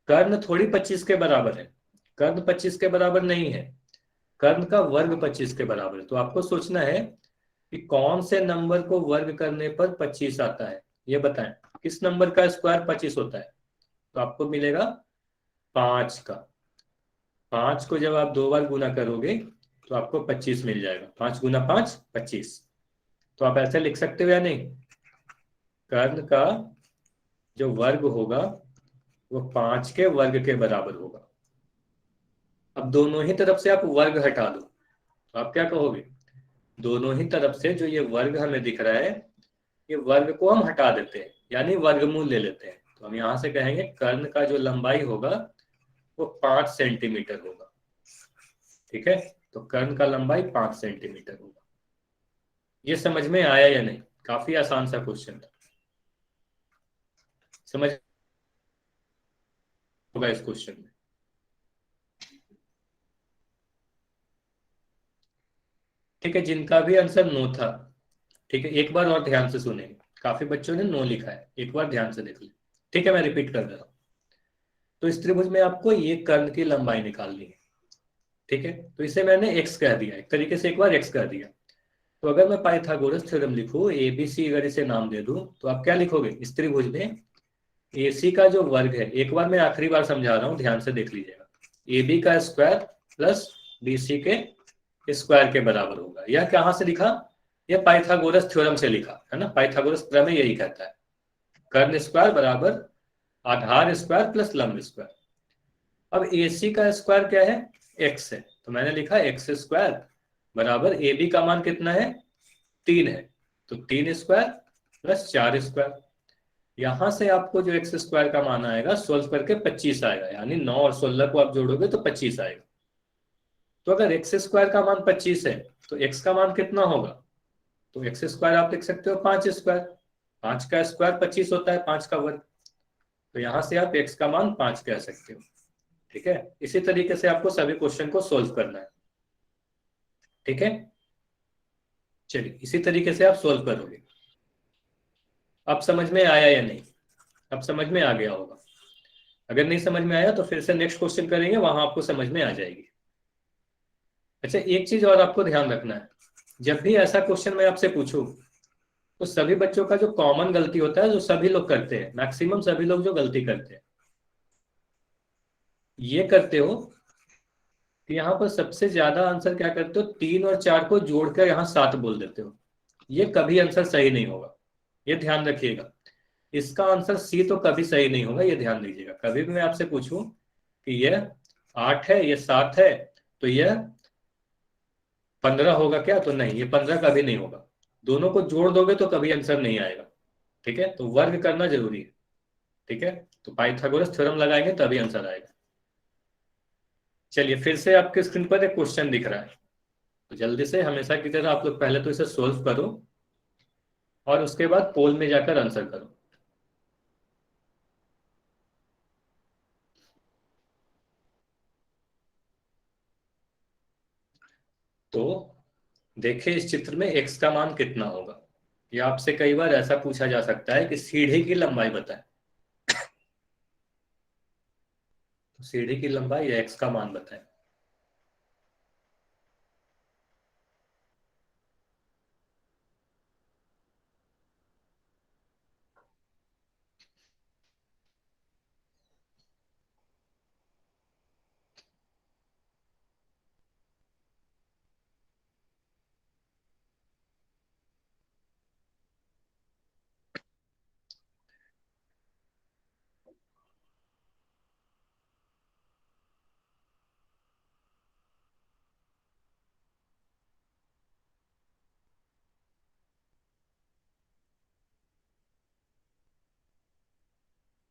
S1: कर्ण थोड़ी 25 के बराबर है, कर्ण 25 के बराबर नहीं है, कर्ण का वर्ग 25 के बराबर है। तो आपको सोचना है कि कौन से नंबर को वर्ग करने पर 25 आता है, ये बताएं, किस नंबर का स्क्वायर 25 होता है। तो आपको मिलेगा 5 का। 5 को जब आप 2 बार गुना करोगे तो आपको 25 मिल जाएगा, 5 गुना 5 25। तो आप ऐसे लिख सकते हो या नहीं, कर्ण का जो वर्ग होगा वो 5 के वर्ग के बराबर होगा। अब दोनों ही तरफ से आप वर्ग हटा दो, तो आप क्या कहोगे, दोनों ही तरफ से जो ये वर्ग हमें दिख रहा है, ये वर्ग को हम हटा देते हैं, यानी वर्गमूल ले लेते हैं। तो हम यहां से कहेंगे कर्ण का जो लंबाई होगा वो 5 सेंटीमीटर होगा। ठीक है, तो कर्ण का लंबाई 5 सेंटीमीटर होगा। ये समझ में आया या नहीं, काफी आसान सा क्वेश्चन था, समझ होगा इस क्वेश्चन में। ठीक है, जिनका भी आंसर नो था, ठीक है, एक बार और ध्यान से सुने, काफी बच्चों ने नो लिखा है, एक बार ध्यान से देख ले। ठीक है, मैं रिपीट कर रहा हूँ। तो इस त्रिभुज में आपको ये कर्ण की लंबाई निकालनी है। ठीक है, तो इसे मैंने एक्स कह दिया, एक तरीके से एक बार एक्स कह दिया। तो अगर मैं पाइथागोरस थ्योरम लिखूं, एबीसी अगर इसे नाम दे दूं, तो आप क्या लिखोगे, इस त्रिभुज में एसी का जो वर्ग है, एक बार मैं आखिरी बार समझा रहा हूं, ध्यान से देख लीजिएगा, एबी का स्क्वायर प्लस बीसी के स्क्वायर के बराबर होगा। यह कहां से लिखा, यह पाइथागोरस थ्योरम से लिखा है ना, पाइथागोरस प्रमेय यही कहता है, कर्ण स्क्वायर बराबर आधार स्क्वायर प्लस लंब स्क्वायर। अब AC का स्क्वायर क्या है, x है, तो मैंने लिखा एक्स स्क्वायर बराबर AB का मान कितना है, 3 है, तो 3 स्क्वायर प्लस 4 स्क्वायर। यहां से आपको जो एक्स स्क्वायर का मान आएगा सोल्व करके 25 आएगा, यानी 9 और 16 को आप जोड़ोगे तो 25 आएगा। तो अगर एक्स स्क्वायर का मान 25 है तो एक्स का मान कितना होगा, तो एक्स स्क्वायर आप लिख सकते हो 5 स्क्वायर, 5 का स्क्वायर 25 होता है, 5 का वर्ग, तो यहां से आप एक्स का मान 5 कह सकते हो। ठीक है, इसी तरीके से आपको सभी क्वेश्चन को सोल्व करना है। ठीक है, चलिए इसी तरीके से आप सोल्व करोगे। अब समझ में आया या नहीं, अब समझ में आ गया होगा। अगर नहीं समझ में आया तो फिर से नेक्स्ट क्वेश्चन करेंगे, वहां आपको समझ में आ जाएगी। अच्छा, एक चीज और आपको ध्यान रखना है, जब भी ऐसा क्वेश्चन मैं आपसे पूछूं तो सभी बच्चों का जो कॉमन गलती होता है, जो सभी लोग करते हैं, मैक्सिमम सभी लोग जो गलती करते हैं, ये करते हो कि यहाँ पर सबसे ज्यादा आंसर क्या करते हो, 3 और 4 को जोड़कर यहाँ 7 बोल देते हो। ये कभी आंसर सही नहीं होगा, ये ध्यान रखिएगा। इसका आंसर सी तो कभी सही नहीं होगा, ये ध्यान दीजिएगा। कभी भी मैं आपसे पूछूं कि यह 8 है, ये 7 है, तो यह 15 होगा क्या, तो नहीं, ये 15 कभी नहीं होगा। दोनों को जोड़ दोगे तो कभी आंसर नहीं आएगा। ठीक है, तो वर्ग करना जरूरी है। ठीक है, तो पाइथागोरस थ्योरम लगाएंगे तभी आंसर आएगा। चलिए फिर से आपके स्क्रीन पर एक क्वेश्चन दिख रहा है, तो जल्दी से हमेशा की तरह आप लोग पहले तो इसे सोल्व करो और उसके बाद पोल में जाकर आंसर करो। तो देखिए इस चित्र में x का मान कितना होगा। ये आपसे कई बार ऐसा पूछा जा सकता है कि सीढ़ी की लंबाई बताएं, तो सीढ़ी की लंबाई या x का मान बताएं।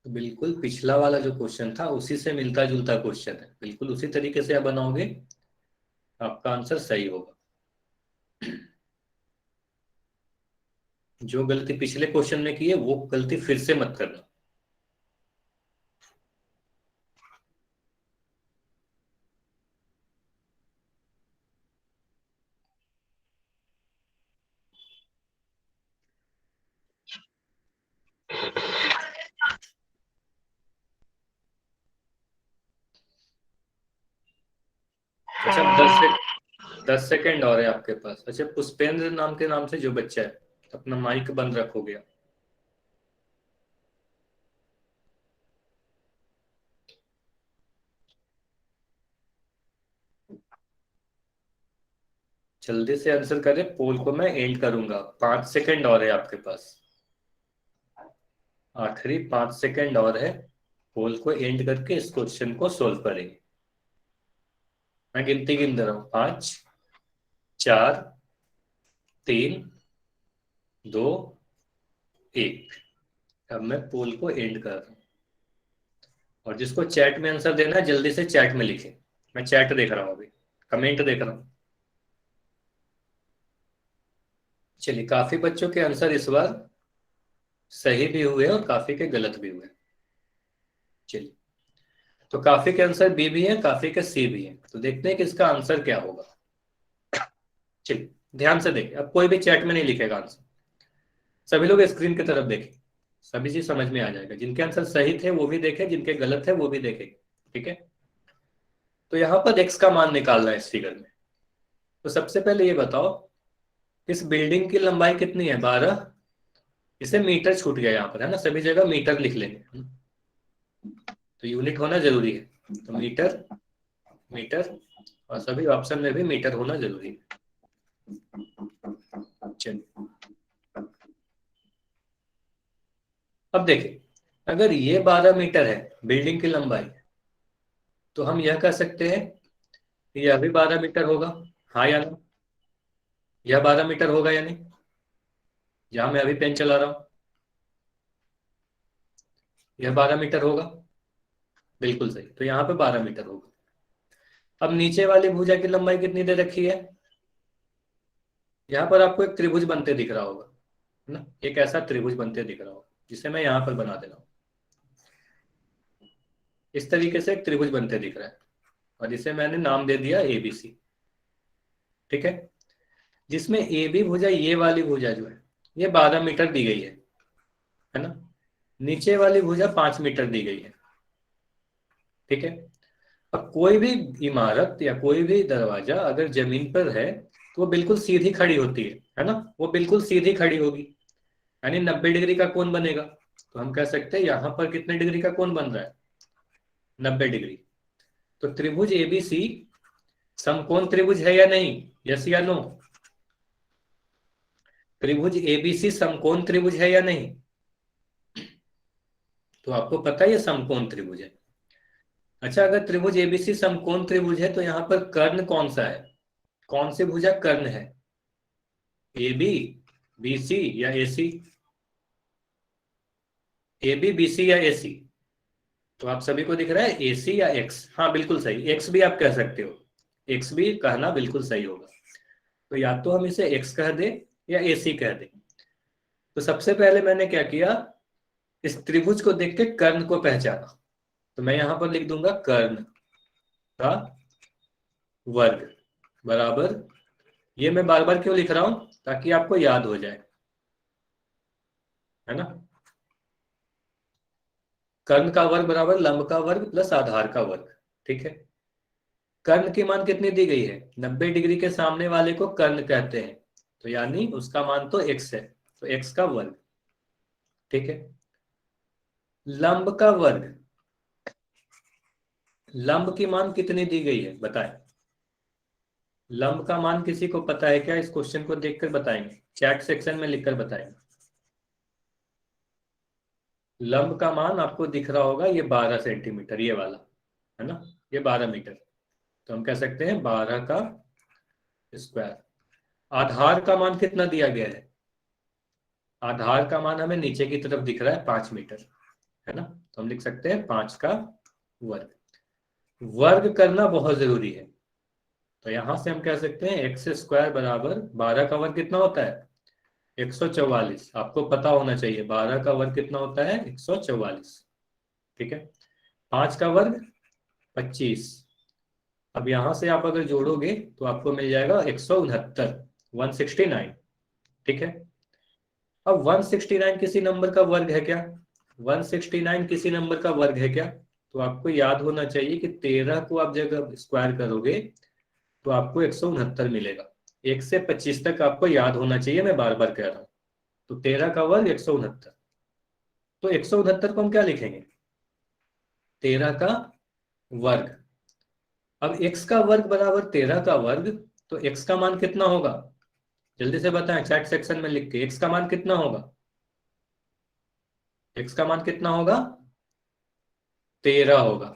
S1: तो बिल्कुल पिछला वाला जो क्वेश्चन था उसी से मिलता जुलता क्वेश्चन है, बिल्कुल उसी तरीके से आप बनाओगे, आपका आंसर सही होगा। जो गलती पिछले क्वेश्चन में की है वो गलती फिर से मत करना। अच्छा, 10 सेकंड और है आपके पास। अच्छा, पुष्पेंद्र नाम के नाम से जो बच्चा है, अपना माइक बंद रखोगे। जल्दी से आंसर करें, पोल को मैं एंड करूंगा। 5 सेकंड और है आपके पास, आखिरी 5 सेकंड और है। पोल को एंड करके इस क्वेश्चन को सोल्व करेंगे। मैं गिनती गिन दे रहा हूं, 5, 4, 3, 2, 1। अब मैं पोल को एंड कर रहा हूं, और जिसको चैट में आंसर देना है जल्दी से चैट में लिखे। मैं चैट देख रहा हूं अभी, कमेंट देख रहा हूं। चलिए, काफी बच्चों के आंसर इस बार सही भी हुए और काफी के गलत भी हुए। चलिए, तो काफी के आंसर बी भी है, काफी के सी भी है। तो देखते हैं कि इसका आंसर क्या होगा। चलिए, ध्यान से देखिए, अब कोई भी चैट में नहीं लिखेगा आंसर, सभी लोग स्क्रीन की तरफ देखें। सभी चीज समझ में आ जाएगा। जिनके आंसर सही थे वो भी देखे, जिनके गलत है वो भी देखे। ठीक है। तो यहाँ पर एक्स का मान निकालना है इस फिगर में। तो सबसे पहले ये बताओ, इस बिल्डिंग की लंबाई कितनी है? 12। इसे मीटर छूट गया यहाँ पर, है ना, सभी जगह मीटर लिख लेंगे। तो यूनिट होना जरूरी है, तो मीटर, मीटर, और सभी ऑप्शन में भी मीटर होना जरूरी है। चलिए, अब देखिए, अगर ये 12 मीटर है बिल्डिंग की लंबाई, तो हम यह कह सकते हैं कि यह भी 12 मीटर होगा। हाँ या ना? यह 12 मीटर होगा या नहीं? जहां मैं अभी पेन चला रहा हूं, यह 12 मीटर होगा। बिल्कुल सही, तो यहाँ पे 12 मीटर होगा। अब नीचे वाली भुजा की लंबाई कितनी दे रखी है? यहाँ पर आपको एक त्रिभुज बनते दिख रहा होगा, है ना, एक ऐसा त्रिभुज बनते दिख रहा होगा, जिसे मैं यहाँ पर बना दे रहा हूँ। इस तरीके से एक त्रिभुज बनते दिख रहा है, और इसे मैंने नाम दे दिया एबीसी। ठीक है। जिसमें ए बी भुजा, ये वाली भुजा जो है, ये 12 मीटर दी गई है ना। नीचे वाली भुजा 5 मीटर दी गई है। ठीक है। अब कोई भी इमारत या कोई भी दरवाजा अगर जमीन पर है, तो वो बिल्कुल सीधी खड़ी होती है ना, वो बिल्कुल सीधी खड़ी होगी, यानी 90 डिग्री का कोण बनेगा। तो हम कह सकते हैं यहां पर कितने डिग्री का कोण बन रहा है? 90 डिग्री। तो त्रिभुज एबीसी समकोण त्रिभुज है या नहीं? यस या नो? त्रिभुज एबीसी समकोण त्रिभुज है या नहीं? तो आपको पता है ये समकोण त्रिभुज है। अच्छा, अगर त्रिभुज एबीसी समकोण त्रिभुज है, तो यहाँ पर कर्ण कौन सा है? कौन सी भुजा कर्ण है? ए बी, बी सी या ए सी? ए बी, बी सी या ए सी? तो आप सभी को दिख रहा है ए सी या एक्स? हाँ बिल्कुल सही, एक्स भी आप कह सकते हो। एक्स भी कहना बिल्कुल सही होगा। तो या तो हम इसे एक्स कह दें या ए सी कह दें। तो सबसे पहले मैंने क्या किया, इस त्रिभुज को देख के कर्ण को पहचाना। तो मैं यहां पर लिख दूंगा कर्ण का वर्ग बराबर, ये मैं बार बार क्यों लिख रहा हूं, ताकि आपको याद हो जाए, है ना। कर्ण का वर्ग बराबर लंब का वर्ग प्लस आधार का वर्ग। ठीक है। कर्ण की मान कितनी दी गई है? 90 डिग्री के सामने वाले को कर्ण कहते हैं, तो यानी उसका मान तो एक्स है, तो एक्स का वर्ग। ठीक है। लंब का वर्ग, लंब की मान कितनी दी गई है बताएं? लंब का मान किसी को पता है क्या? इस क्वेश्चन को देखकर बताएंगे, चैट सेक्शन में लिखकर बताएंगे। लंब का मान आपको दिख रहा होगा, ये 12 सेंटीमीटर, ये वाला, है ना, ये 12 मीटर। तो हम कह सकते हैं 12 का स्क्वायर। आधार का मान कितना दिया गया है? आधार का मान हमें नीचे की तरफ दिख रहा है, 5 मीटर। है ना। तो हम लिख सकते हैं 5 का वर्ग। वर्ग करना बहुत जरूरी है, तो यहां से हम कह सकते हैं एक्स स्क्वायर बराबर 12 का वर्ग कितना होता है 144। आपको पता होना चाहिए 12 का वर्ग कितना होता है 144। ठीक है, 5 का वर्ग 25। अब यहां से आप अगर जोड़ोगे तो आपको मिल जाएगा 169, 169। ठीक है, अब 169 किसी नंबर का वर्ग है क्या, 169 किसी नंबर का वर्ग है क्या। तो आपको याद होना चाहिए कि 13 को आप जब स्क्वायर करोगे तो आपको 169 मिलेगा। 1 से 25 तक आपको याद होना चाहिए, मैं बार बार कह रहा हूं। तो 13 का वर्ग 169। तो 169 को हम क्या लिखेंगे 13 का वर्ग। अब x का वर्ग बराबर 13 का वर्ग, तो x का मान कितना होगा, जल्दी से बताएं चैट सेक्शन में लिख के। x का मान कितना होगा, x का मान कितना होगा 13 होगा।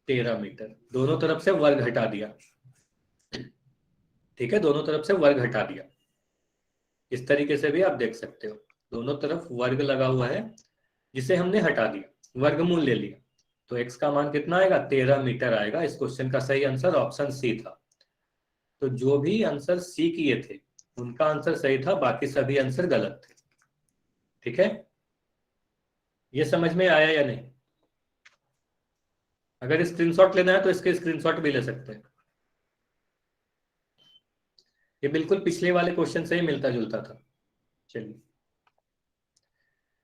S1: 13 मीटर। दोनों तरफ से वर्ग हटा दिया। ठीक है, दोनों तरफ से वर्ग हटा दिया। इस तरीके से भी आप देख सकते हो, दोनों तरफ वर्ग लगा हुआ है जिसे हमने हटा दिया, वर्गमूल ले लिया। तो x का मान कितना आएगा 13 मीटर आएगा। इस क्वेश्चन का सही आंसर ऑप्शन सी था। तो जो भी आंसर सी किए थे उनका आंसर सही था, बाकी सभी आंसर गलत थे। ठीक है, ये समझ में आया या नहीं। अगर स्क्रीनशॉट लेना है तो इसके स्क्रीनशॉट भी ले सकते हैं। ये बिल्कुल पिछले वाले क्वेश्चन से ही मिलता जुलता था। चलिए,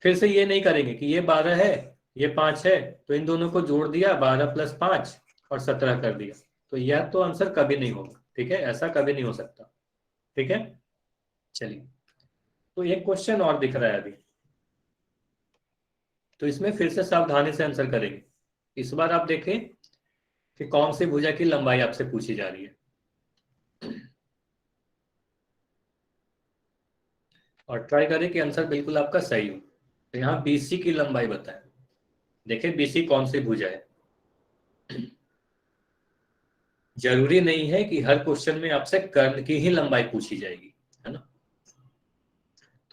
S1: फिर से ये नहीं करेंगे कि ये 12 है ये 5 है, तो इन दोनों को जोड़ दिया 12 + 5 और 17 कर दिया। तो यह तो आंसर कभी नहीं होगा। ठीक है, ऐसा कभी नहीं हो सकता। ठीक है, चलिए, तो एक क्वेश्चन और दिख रहा है अभी, तो इसमें फिर से सावधानी से आंसर करेंगे। इस बार आप देखें कि कौन सी भुजा की लंबाई आपसे पूछी जा रही है, और ट्राई करें कि आंसर बिल्कुल आपका सही हो। तो यहाँ बीसी की लंबाई बताएं। देखिए बीसी कौन सी भुजा है। जरूरी नहीं है कि हर क्वेश्चन में आपसे कर्ण की ही लंबाई पूछी जाएगी, है ना।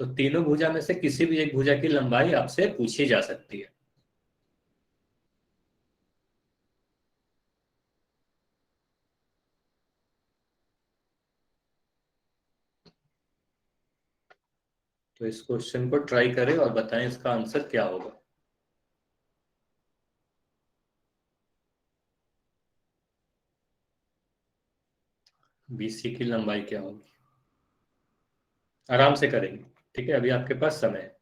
S1: तो तीनों भुजा में से किसी भी एक भुजा की लंबाई आपसे पूछी जा सकती है। तो इस क्वेश्चन को ट्राई करें और बताएं इसका आंसर क्या होगा। बीसी की लंबाई क्या होगी, आराम से करेंगे। ठीक है, अभी आपके पास समय है।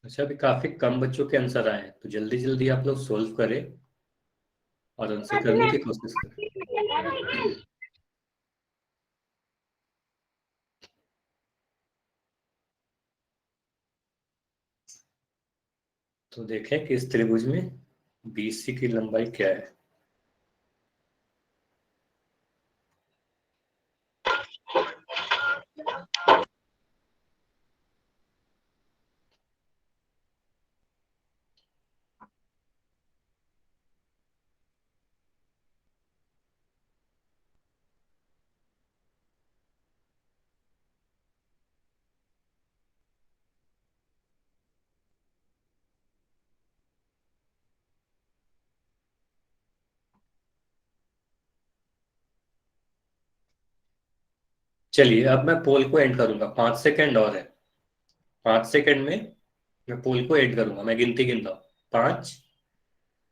S1: अच्छा, अभी काफी कम बच्चों के आंसर आए हैं, तो जल्दी जल्दी आप लोग सोल्व करें और आंसर करने की कोशिश करें। तो देखें कि इस त्रिभुज में बीसी की लंबाई क्या है। चलिए, अब मैं पोल को एंड करूंगा, 5 सेकेंड और है। 5 सेकेंड में मैं पोल को एंड करूंगा, मैं गिनती गिनता हूँ। 5,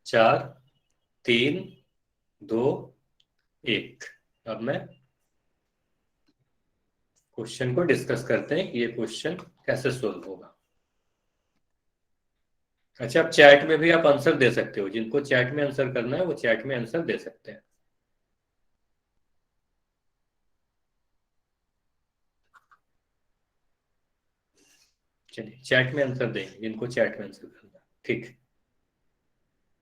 S1: 4, 3, 2, 1। अब मैं क्वेश्चन को डिस्कस करते हैं कि ये क्वेश्चन कैसे सोल्व होगा। अच्छा, अब चैट में भी आप आंसर दे सकते हो, जिनको चैट में आंसर करना है वो चैट में आंसर दे सकते हैं। चलिए चैट में आंसर देंगे, जिनको चैट में आंसर करना। ठीक,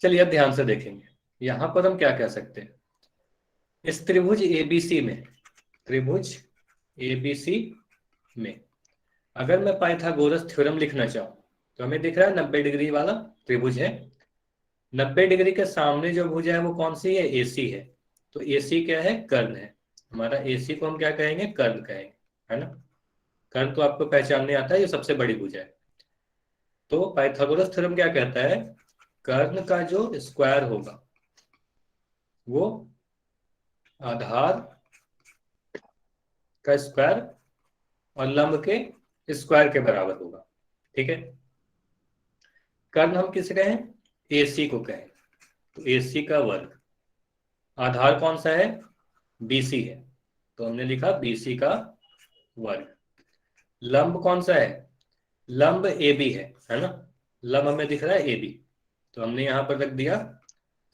S1: चलिए अब ध्यान से देखेंगे। यहां पर हम क्या कह सकते हैं, इस त्रिभुज एबीसी में, त्रिभुज एबीसी में अगर मैं पाइथागोरस थ्योरम लिखना चाहूं, तो हमें दिख रहा है 90 डिग्री वाला त्रिभुज है। 90 डिग्री के सामने जो भुजा है वो कौन सी है, एसी है। तो एसी क्या है, कर्ण है। हमारा एसी को हम क्या कहेंगे, कर्ण कहेंगे, है ना। कर्ण तो आपको पहचानने आता है, ये सबसे बड़ी भुजा है। तो पाइथागोरस थ्योरम क्या कहता है, कर्ण का जो स्क्वायर होगा वो आधार का स्क्वायर और लंब के स्क्वायर के बराबर होगा। ठीक है, कर्ण हम किसे कहें, एसी को कहें। तो एसी का वर्ग, आधार कौन सा है, बीसी है, तो हमने लिखा बीसी का वर्ग। लंब कौन सा है, लंब ए बी है ना। लंब हमें दिख रहा है ए बी, तो हमने यहां पर रख दिया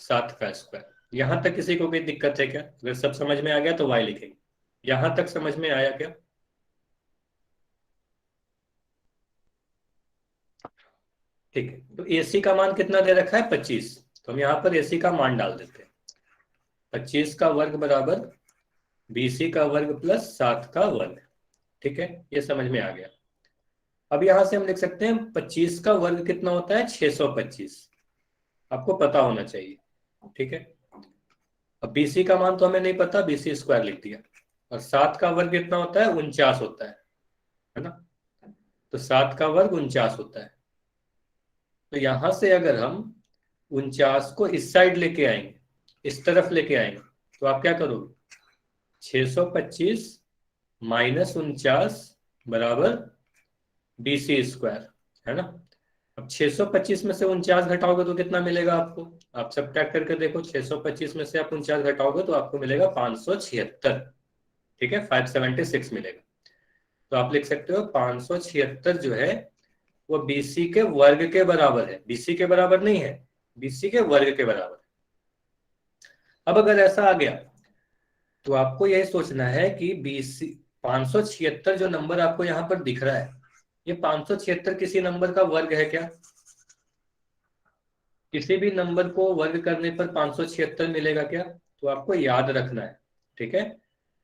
S1: 7 का स्क्वायर। यहां तक किसी को कोई दिक्कत है क्या, अगर सब समझ में आ गया तो वाई लिखेंगे। यहां तक समझ में आया क्या, ठीक है। तो एसी का मान कितना दे रखा है, 25, तो हम यहाँ पर एसी का मान डाल देते हैं। 25 का वर्ग बराबर बीसी का वर्ग प्लस 7 का वर्ग। ठीक है, ये समझ में आ गया। अब यहां से हम लिख सकते हैं 25 का वर्ग कितना होता है, 625, आपको पता होना चाहिए। ठीक है, अब बीसी का मान तो हमें नहीं पता, बीसी स्क्वायर लिख दिया। और 7 का वर्ग कितना होता है, 49 होता है ना। तो 7 का वर्ग 49 होता है। तो यहां से अगर हम 49 को इस साइड लेके आएंगे, इस तरफ लेके आएंगे, तो आप क्या करोगे, 625 माइनस 49 बराबर बीसी स्क्वायर, है ना। अब 625 में से 49 घटाओगे तो कितना मिलेगा आपको, आप सब्ट्रैक्ट करके देखो। 625 में से आप 49 घटाओगे तो आपको मिलेगा 576। ठीक है, 576 मिलेगा। तो आप लिख सकते हो 576 जो है वो बीसी के वर्ग के बराबर है, बीसी के बराबर नहीं है, बीसी के वर्ग के बराबर। अब अगर ऐसा आ गया तो आपको यही सोचना है कि बीसी 576 जो नंबर आपको यहां पर दिख रहा है, ये 576 किसी नंबर का वर्ग है क्या, किसी भी नंबर को वर्ग करने पर 576 मिलेगा क्या, तो आपको याद रखना है। ठीक है,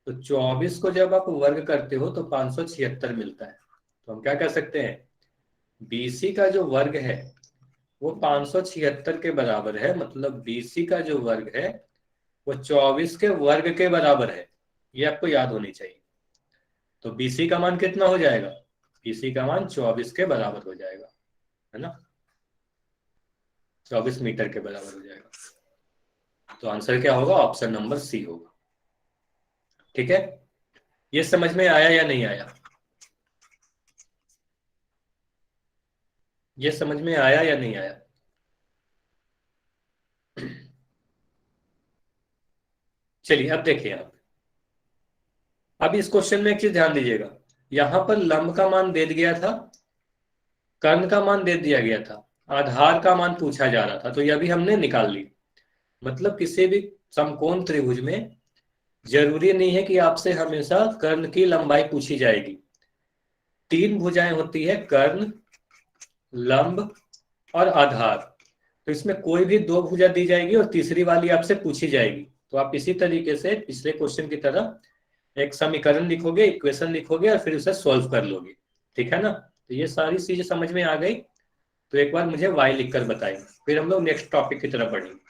S1: तो 24 को जब आप वर्ग करते हो तो 576 मिलता है। तो हम क्या कर सकते हैं, बीसी का जो वर्ग है वो 576 के बराबर है, मतलब बीसी का जो वर्ग है वो 24 के वर्ग के बराबर है। ये आपको याद होनी चाहिए। तो बीसी का मान कितना हो जाएगा, बीसी का मान 24 के बराबर हो जाएगा, है ना। 24 मीटर के बराबर हो जाएगा। तो आंसर क्या होगा, ऑप्शन नंबर सी होगा। ठीक है, ये समझ में आया या नहीं आया, ये समझ में आया या नहीं आया। चलिए अब देखिए आप, अब इस क्वेश्चन में एक चीज ध्यान दीजिएगा, यहां पर लंब का मान दे दिया था, कर्ण का मान दे दिया गया था, आधार का मान पूछा जा रहा था, तो यह भी हमने निकाल ली। मतलब किसी भी समकोण त्रिभुज में जरूरी नहीं है कि आपसे हमेशा कर्ण की लंबाई पूछी जाएगी। 3 भुजाएं होती है, कर्ण, लंब और आधार। तो इसमें कोई भी 2 भुजा दी जाएगी और तीसरी वाली आपसे पूछी जाएगी। तो आप इसी तरीके से पिछले क्वेश्चन की तरह एक समीकरण लिखोगे, इक्वेशन लिखोगे और फिर उसे सॉल्व कर लोगे। ठीक है ना, तो ये सारी चीजें समझ में आ गई। तो एक बार मुझे वाई लिखकर बताइए, फिर हम लोग नेक्स्ट टॉपिक की तरफ बढ़ेंगे।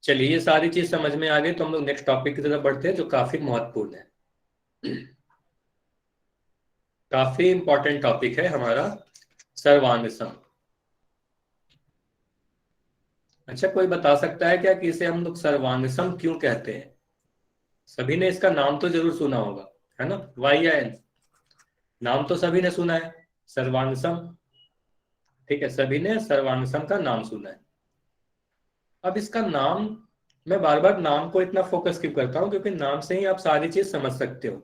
S1: चलिए ये सारी चीज समझ में आ गई, तो हम लोग नेक्स्ट टॉपिक की तरफ बढ़ते हैं जो काफी महत्वपूर्ण है। काफी इंपॉर्टेंट टॉपिक है हमारा, सर्वांग सम। अच्छा, कोई बता सकता है क्या कि इसे हम लोग सर्वांग सम क्यों कहते हैं। सभी ने इसका नाम तो जरूर सुना होगा, है ना, वाई या एन, नाम तो सभी ने सुना है, सर्वांग सम। ठीक है, सभी ने सर्वांग सम का नाम सुना है। अब इसका नाम, मैं बार बार नाम को इतना फोकस क्यों करता हूं, क्योंकि नाम से ही आप सारी चीज समझ सकते हो।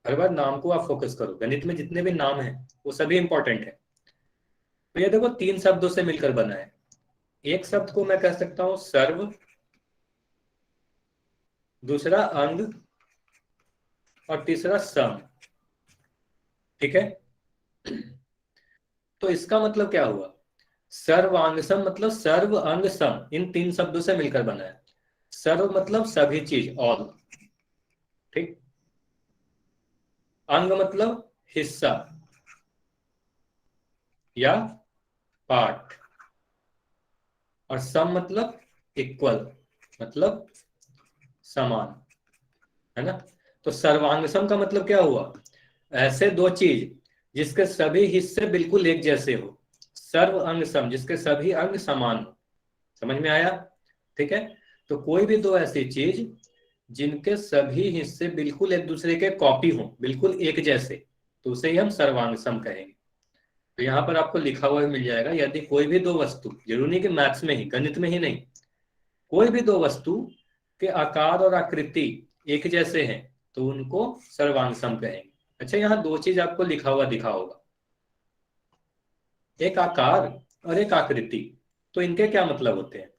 S1: हर बार नाम को आप फोकस करो, गणित में जितने भी नाम हैं वो सभी इंपॉर्टेंट है। तो ये देखो 3 शब्दों से मिलकर बना है। एक शब्द को मैं कह सकता हूं सर्व, दूसरा अंग, और तीसरा सम। ठीक है, तो इसका मतलब क्या हुआ? सर्वांग सम मतलब सर्व अंग सम, इन तीन शब्दों से मिलकर बना है। सर्व मतलब सभी चीज, ऑल। ठीक। अंग मतलब हिस्सा या पार्ट। और सम मतलब इक्वल, मतलब समान, है ना। तो सर्वांगसम का मतलब क्या हुआ? ऐसे दो चीज जिसके सभी हिस्से बिल्कुल एक जैसे हो। सर्व अंग सम, जिसके सभी अंग समान हो। समझ में आया? ठीक है। तो कोई भी दो ऐसी चीज जिनके सभी हिस्से बिल्कुल एक दूसरे के कॉपी हो, बिल्कुल एक जैसे, तो उसे ही हम सर्वांग सम कहेंगे। तो यहाँ पर आपको लिखा हुआ मिल जाएगा, यदि कोई भी दो वस्तु, जरूरी नहीं कि मैथ्स में ही, गणित में ही नहीं, कोई भी दो वस्तु के आकार और आकृति एक जैसे हैं तो उनको सर्वांग सम कहेंगे। अच्छा, यहाँ दो चीज आपको लिखा हुआ दिखा होगा, एक आकार और एक आकृति। तो इनके क्या मतलब होते हैं?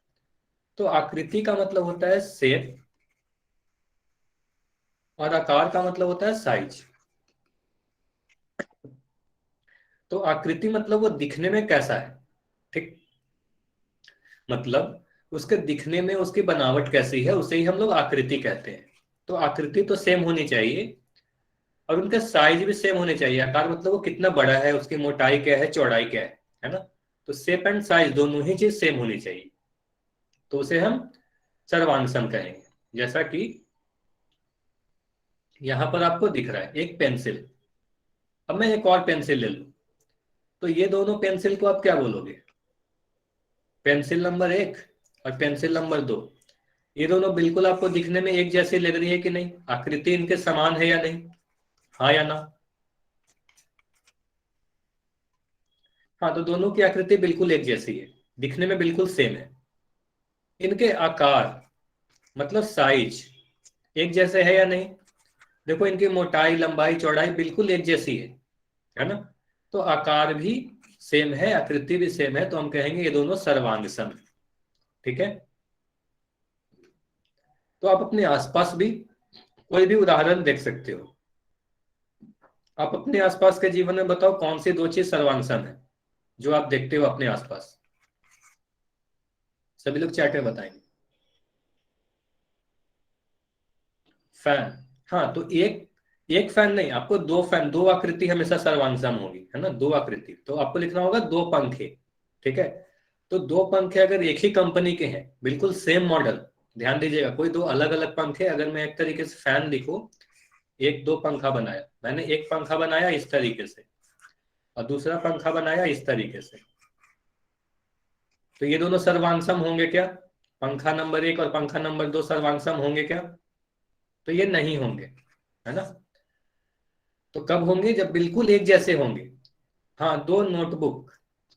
S1: तो आकृति का मतलब होता है शेप, और आकार का मतलब होता है साइज। तो आकृति मतलब वो दिखने में कैसा है। ठीक। मतलब उसके दिखने में उसकी बनावट कैसी है, उसे ही हम लोग आकृति कहते हैं। तो आकृति तो सेम होनी चाहिए, और उनका साइज भी सेम होने चाहिए। आकार मतलब वो कितना बड़ा है, उसकी मोटाई क्या है, चौड़ाई क्या है ना। तो शेप एंड साइज दोनों ही चीज सेम होनी चाहिए, तो उसे हम सर्वांग सम कहेंगे। जैसा कि यहां पर आपको दिख रहा है एक पेंसिल, अब मैं एक और पेंसिल ले लूं, तो ये दोनों पेंसिल को आप क्या बोलोगे? पेंसिल नंबर एक और पेंसिल नंबर दो, ये दोनों बिल्कुल आपको दिखने में एक जैसी लग रही है कि नहीं? आकृति इनके समान है या नहीं? हाँ या ना? हाँ, तो दोनों की आकृति बिल्कुल एक जैसी है, दिखने में बिल्कुल सेम है। इनके आकार मतलब साइज एक जैसे है या नहीं? देखो, इनकी मोटाई, लंबाई, चौड़ाई बिल्कुल एक जैसी है ना। तो आकार भी सेम है, आकृति भी सेम है, तो हम कहेंगे ये दोनों सर्वांग सम है। ठीक है। तो आप अपने आसपास भी कोई भी उदाहरण देख सकते हो। आप अपने आसपास के जीवन में बताओ कौन सी दो चीज सर्वांग सम है जो आप देखते हो अपने आसपास। सभी लोग चैट में बताएंगे। फैन। हाँ, तो एक एक फैन नहीं, आपको दो फैन, दो आकृति हमेशा सर्वांग होगी, है ना। दो आकृति, तो आपको लिखना होगा दो पंखे। ठीक है। तो दो पंखे अगर एक ही कंपनी के हैं, बिल्कुल सेम मॉडल, ध्यान दीजिएगा, कोई दो अलग अलग पंखे, अगर मैं एक तरीके से फैन लिखूं, एक दो पंखा बनाया मैंने, एक पंखा बनाया इस तरीके से और दूसरा पंखा बनाया इस तरीके से, तो ये दोनों सर्वांग होंगे क्या? पंखा नंबर एक और पंखा नंबर दो सर्वांग होंगे क्या? तो ये नहीं होंगे, है ना। तो कब होंगे? जब बिल्कुल एक जैसे होंगे। हाँ, दो नोटबुक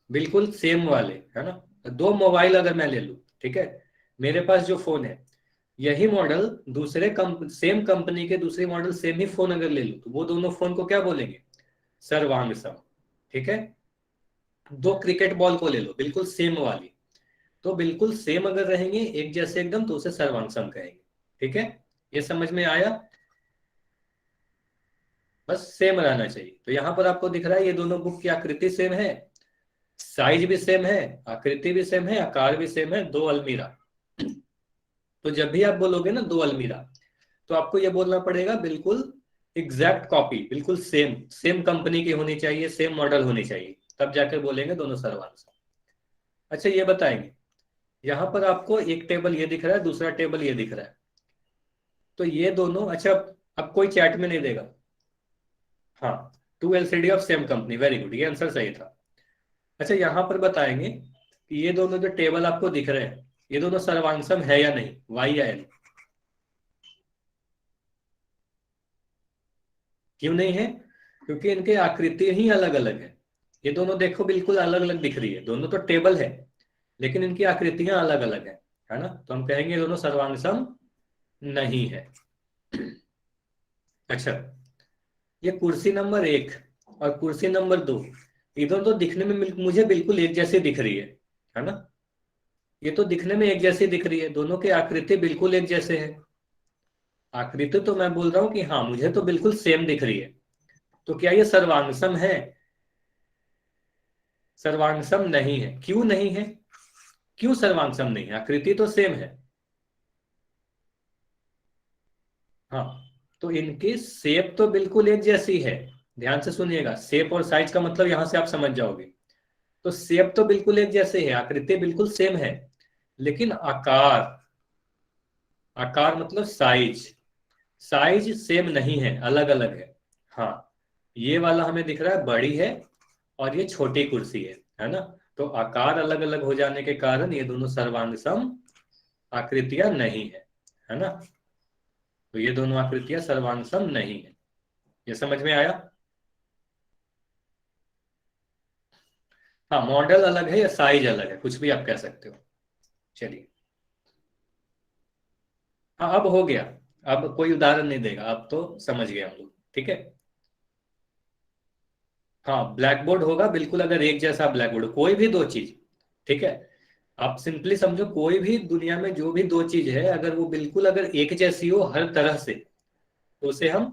S1: बिल्कुल सेम वाले, है ना। दो मोबाइल अगर मैं ले लूं, ठीक है, मेरे पास जो फोन है, यही मॉडल दूसरे सेम कंपनी के दूसरे मॉडल सेम ही फोन अगर ले लूं, तो वो दोनों फोन को क्या बोलेंगे? सर्वांग सम। ठीक है। दो क्रिकेट बॉल को ले लो, बिल्कुल सेम वाली, तो बिल्कुल सेम अगर रहेंगे एक जैसे एकदम, तो उसे सर्वांग सम कहेंगे। ठीक है। ये समझ में आया? बस सेम रहना चाहिए। तो यहां पर आपको दिख रहा है ये दोनों बुक की आकृति सेम है, साइज भी सेम है, आकृति भी सेम है, आकार भी सेम है, दो अलमीरा। तो जब भी आप बोलोगे ना दो अलमीरा, तो आपको ये बोलना पड़ेगा बिल्कुल एग्जैक्ट कॉपी, बिल्कुल सेम, सेम कंपनी की होनी चाहिए, सेम मॉडल होनी चाहिए, तब जाकर बोलेंगे दोनों सर्वांग। अच्छा, ये बताएंगे, यहां पर आपको एक टेबल ये दिख रहा है, दूसरा टेबल ये दिख रहा है, तो ये दोनों, अच्छा, अब कोई चैट में नहीं देगा। हाँ, two LCD of same company, very good, ये आंसर सही था। अच्छा, यहां पर बताएंगे कि ये दोनों जो टेबल आपको दिख रहे हैं, ये दोनों सर्वांग है या नहीं, वाई या एन? क्यों नहीं है? क्योंकि इनके आकृति ही अलग अलग है। ये दोनों देखो बिल्कुल अलग अलग दिख रही है, दोनों तो टेबल है, लेकिन इनकी आकृतियां अलग अलग है ना। तो हम कहेंगे ये दोनों सर्वांग नहीं है। अच्छा, ये कुर्सी नंबर एक और कुर्सी नंबर दो, इधर तो दिखने में मुझे बिल्कुल एक जैसी दिख रही है ना। ये तो दिखने में एक जैसी दिख रही है, दोनों के आकृति बिल्कुल एक जैसे है। आकृति तो मैं बोल रहा हूं कि हाँ मुझे तो बिल्कुल सेम दिख रही है, तो क्या ये सर्वांगसम है? सर्वांगसम नहीं है। क्यों नहीं है? क्यों सर्वांगसम नहीं है? आकृति तो सेम है। हाँ, तो इनकी शेप तो बिल्कुल एक जैसी है। ध्यान से सुनिएगा, शेप और साइज का मतलब यहां से आप समझ जाओगे। तो शेप तो बिल्कुल एक जैसे है, आकृति बिल्कुल सेम है, लेकिन आकार, आकार मतलब साइज, साइज सेम नहीं है, अलग अलग है। हाँ, ये वाला हमें दिख रहा है बड़ी है और ये छोटी कुर्सी है ना? तो आकार अलग अलग हो जाने के कारण ये दोनों सर्वांग सम आकृतियां नहीं है ना? तो ये दोनों आकृतियां सर्वांग सम नहीं है। ये समझ में आया? हाँ, मॉडल अलग है या साइज अलग है, कुछ भी आप कह सकते हो। चलिए, हाँ अब हो गया। अब कोई उदाहरण नहीं देगा, अब तो समझ गए हम लोग। ठीक है। हाँ, ब्लैक बोर्ड होगा बिल्कुल, अगर एक जैसा ब्लैक बोर्ड, कोई भी दो चीज। ठीक है। आप सिंपली समझो, कोई भी दुनिया में जो भी दो चीज है, अगर वो बिल्कुल अगर एक जैसी हो हर तरह से, तो उसे हम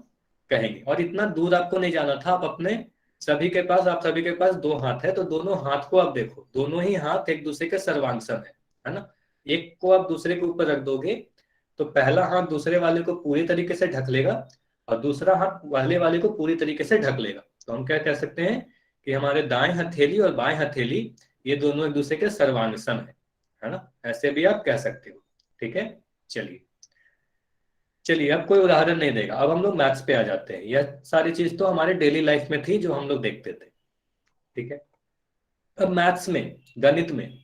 S1: कहेंगे। और इतना दूर आपको नहीं जाना था, आप अपने सभी के पास, आप सभी के पास दो हाथ है, तो दोनों हाथ को आप देखो, दोनों ही हाथ एक दूसरे के सर्वांगसम है ना? एक को आप दूसरे के ऊपर रख दोगे, तो पहला हाथ दूसरे वाले को पूरी तरीके से ढक लेगा, और दूसरा हाथ पहले वाले को पूरी तरीके से ढक लेगा। तो हम क्या कह सकते हैं कि हमारे दाएं हथेली और बाएं हथेली, ये दोनों एक दूसरे के सर्वांगसम है ना? ऐसे भी आप कह सकते हो। ठीक है। चलिए, चलिए अब कोई उदाहरण नहीं देगा, अब हम लोग मैथ्स पे आ जाते हैं। यह सारी चीज तो हमारे डेली लाइफ में थी जो हम लोग देखते थे। ठीक है। अब मैथ्स में, गणित में,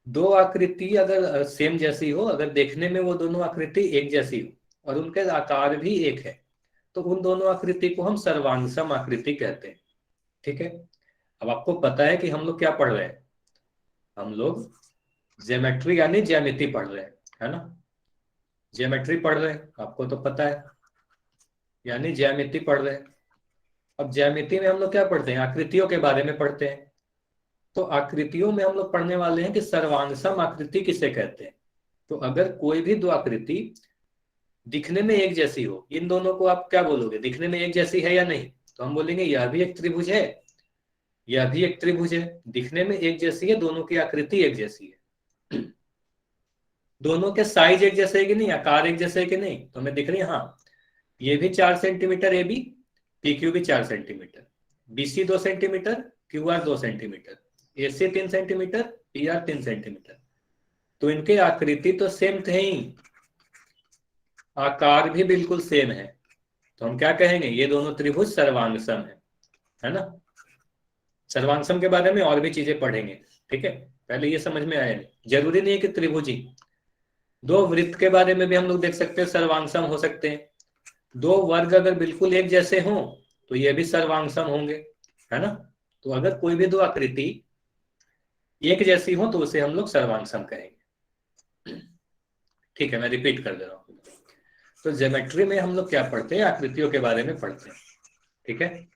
S1: दो आकृति अगर सेम जैसी हो, अगर देखने में वो दोनों आकृति एक जैसी हो और उनके आकार भी एक है, तो उन दोनों आकृति को हम सर्वांगसम आकृति कहते हैं। ठीक है। अब आपको पता है कि हम लोग क्या पढ़ रहे हैं? हम लोग ज्योमेट्री यानी ज्यामिति पढ़ रहे हैं, है ना? ज्योमेट्री पढ़ रहे हैं, आपको तो पता है, यानी ज्यामिति पढ़ रहे हैं। अब ज्यामिति में हम लोग क्या पढ़ते हैं? आकृतियों के बारे में पढ़ते हैं। तो आकृतियों में हम लोग पढ़ने वाले हैं कि सर्वांगसम आकृति किसे कहते हैं। तो अगर कोई भी दो आकृति दिखने में एक जैसी हो, इन दोनों को आप क्या बोलोगे? दिखने में एक जैसी है या नहीं? तो हम बोलेंगे यह भी एक त्रिभुज है, यह भी एक त्रिभुज है। दिखने में एक जैसी है, दोनों की आकृति एक जैसी है। दोनों के साइज एक जैसे है कि नहीं, आकार एक जैसे है कि नहीं? तो हमें दिख रही है, हाँ, ये भी 4 centimetre A B, P Q भी 4 centimetre, B C 2 centimetre, Q R 2 centimetre, A C 3 centimetre, P R 3 centimetre. तो इनके आकृति तो सेम थे ही, आकार भी बिल्कुल सेम है। तो हम क्या कहेंगे? ये दोनों त्रिभुज सर्वांगसम है ना? सर्वांगसम के बारे में और भी चीजें पढ़ेंगे। ठीक है, पहले ये समझ में आया नहीं, जरूरी नहीं है कि त्रिभुज ही, दो वृत्त के बारे में भी हम लोग देख सकते हैं, सर्वांगसम हो सकते हैं। दो वर्ग अगर बिल्कुल एक जैसे हों, तो ये भी सर्वांगसम होंगे, है ना? तो अगर कोई भी दो आकृति एक जैसी हो, तो उसे हम लोग सर्वांगसम कहेंगे। ठीक है, मैं रिपीट कर दे रहा हूं। तो ज्योमेट्री में हम लोग क्या पढ़ते हैं? आकृतियों के बारे में पढ़ते हैं। ठीक है।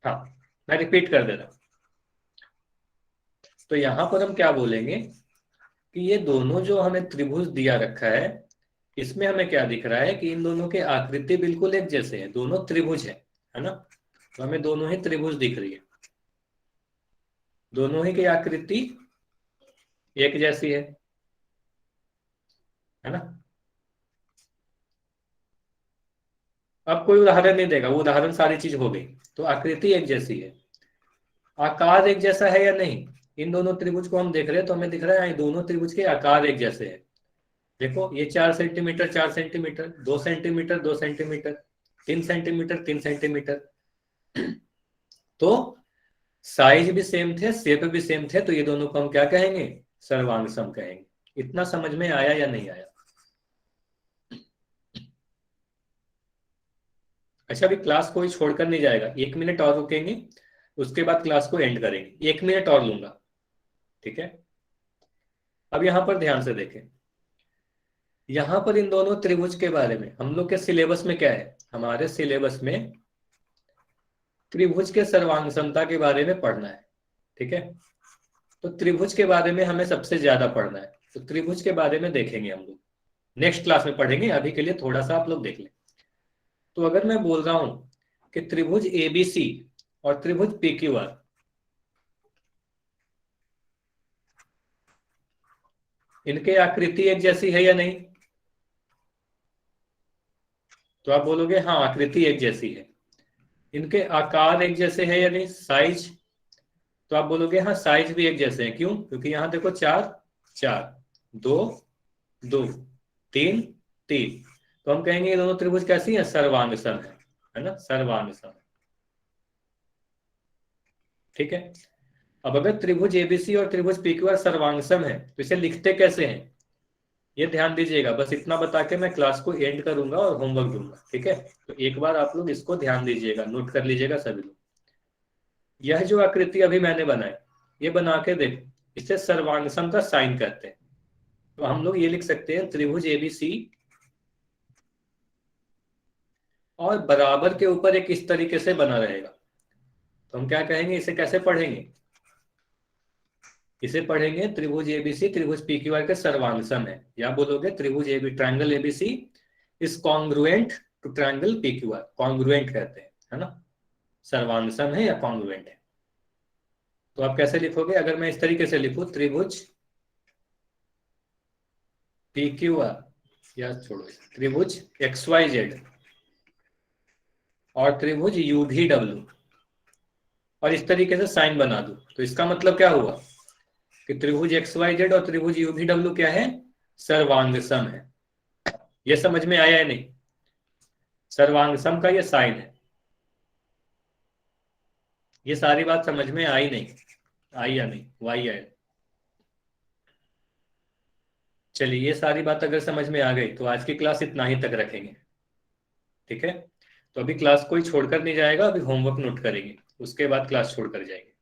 S1: हाँ, मैं रिपीट कर दे रहा हूं। तो यहां पर हम क्या बोलेंगे कि ये दोनों जो हमें त्रिभुज दिया रखा है, इसमें हमें क्या दिख रहा है कि इन दोनों के आकृति बिल्कुल एक जैसे हैं, दोनों त्रिभुज है ना? तो हमें दोनों ही त्रिभुज दिख रही है, दोनों ही की आकृति एक जैसी है ना? अब कोई उदाहरण नहीं देगा, वो उदाहरण सारी चीज हो गई। तो आकृति एक जैसी है, आकार एक जैसा है या नहीं? इन दोनों त्रिभुज को हम देख रहे हैं, तो हमें दिख रहा है दोनों त्रिभुज के आकार एक जैसे हैं। देखो, ये 4 centimetre 4 centimetre, 2 centimetre 2 centimetre, 3 centimetre 3 centimetre. तो साइज भी सेम थे, शेप भी सेम थे, तो ये दोनों को हम क्या कहेंगे? सर्वांगसम कहेंगे। इतना समझ में आया या नहीं आया? अच्छा, अभी क्लास कोई छोड़कर नहीं जाएगा, 1 मिनट और रुकेंगे, उसके बाद क्लास को एंड करेंगे, 1 मिनट और लूंगा। ठीक है। अब यहां पर ध्यान से देखें, यहां पर इन दोनों त्रिभुज के बारे में हम लोग के सिलेबस में क्या है? हमारे सिलेबस में त्रिभुज के सर्वांग समता के बारे में पढ़ना है। ठीक है। तो त्रिभुज के बारे में हमें सबसे ज्यादा पढ़ना है, तो त्रिभुज के बारे में देखेंगे हम लोग। नेक्स्ट क्लास में पढ़ेंगे, अभी के लिए थोड़ा सा आप लोग देख लें। तो अगर मैं बोल रहा हूं कि त्रिभुज एबीसी और त्रिभुज पीक्यूआर, इनके आकृति एक जैसी है या नहीं, तो आप बोलोगे हाँ आकृति एक जैसी है। इनके आकार एक जैसे है या नहीं, साइज, तो आप बोलोगे हाँ साइज भी एक जैसे हैं। क्यों? क्योंकि यहां देखो चार चार, दो दो, तीन तीन, तो हम कहेंगे ये दोनों त्रिभुज कैसी है, सर्वांग सम है ना, सर्वांग सम। ठीक है। अब अगर त्रिभुज एबीसी और त्रिभुज पीक्यूआर सर्वांग सम है तो इसे लिखते कैसे हैं, ये ध्यान दीजिएगा। बस इतना बता के मैं क्लास को एंड करूंगा और होमवर्क दूंगा, ठीक है। तो एक बार आप लोग इसको ध्यान दीजिएगा, नोट कर लीजिएगा सभी लोग। यह जो आकृति अभी मैंने बनाई, ये बना के देखो, इसे सर्वांग सम का साइन कहते हैं। तो हम लोग ये लिख सकते हैं त्रिभुज एबीसी और बराबर के ऊपर एक इस तरीके से बना रहेगा, तो हम क्या कहेंगे, इसे कैसे पढ़ेंगे, इसे पढ़ेंगे त्रिभुज एबीसी त्रिभुज पीक्यूआर के सर्वांग सम है, या बोलोगे त्रिभुज AB triangle ABC is congruent to triangle PQR, congruent कहते हैं, है ना, सर्वांग सम है या कॉन्ग्रुएंट है। तो आप कैसे लिखोगे, अगर मैं इस तरीके से लिखूं त्रिभुज पीक्यूआर, या छोड़ो त्रिभुज एक्स वाई जेड और त्रिभुज यूवी डब्ल्यू, और इस तरीके से साइन बना दूं, तो इसका मतलब क्या हुआ कि त्रिभुज एक्स वाई जेड और त्रिभुज यूवी डब्ल्यू क्या है, सर्वांग सम है। ये समझ में आया है नहीं, सर्वांग सम का ये साइन है। ये सारी बात समझ में आई नहीं, आई या नहीं, वाई आए। चलिए ये सारी बात अगर समझ में आ गई तो आज की क्लास इतना ही तक रखेंगे, ठीक है। तो अभी क्लास कोई छोड़कर नहीं जाएगा, अभी होमवर्क नोट करेंगे, उसके बाद क्लास छोड़कर जाएंगे।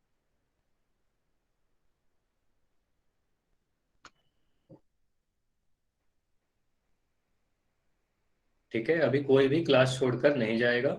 S1: ठीक है, अभी कोई भी क्लास छोड़कर नहीं जाएगा।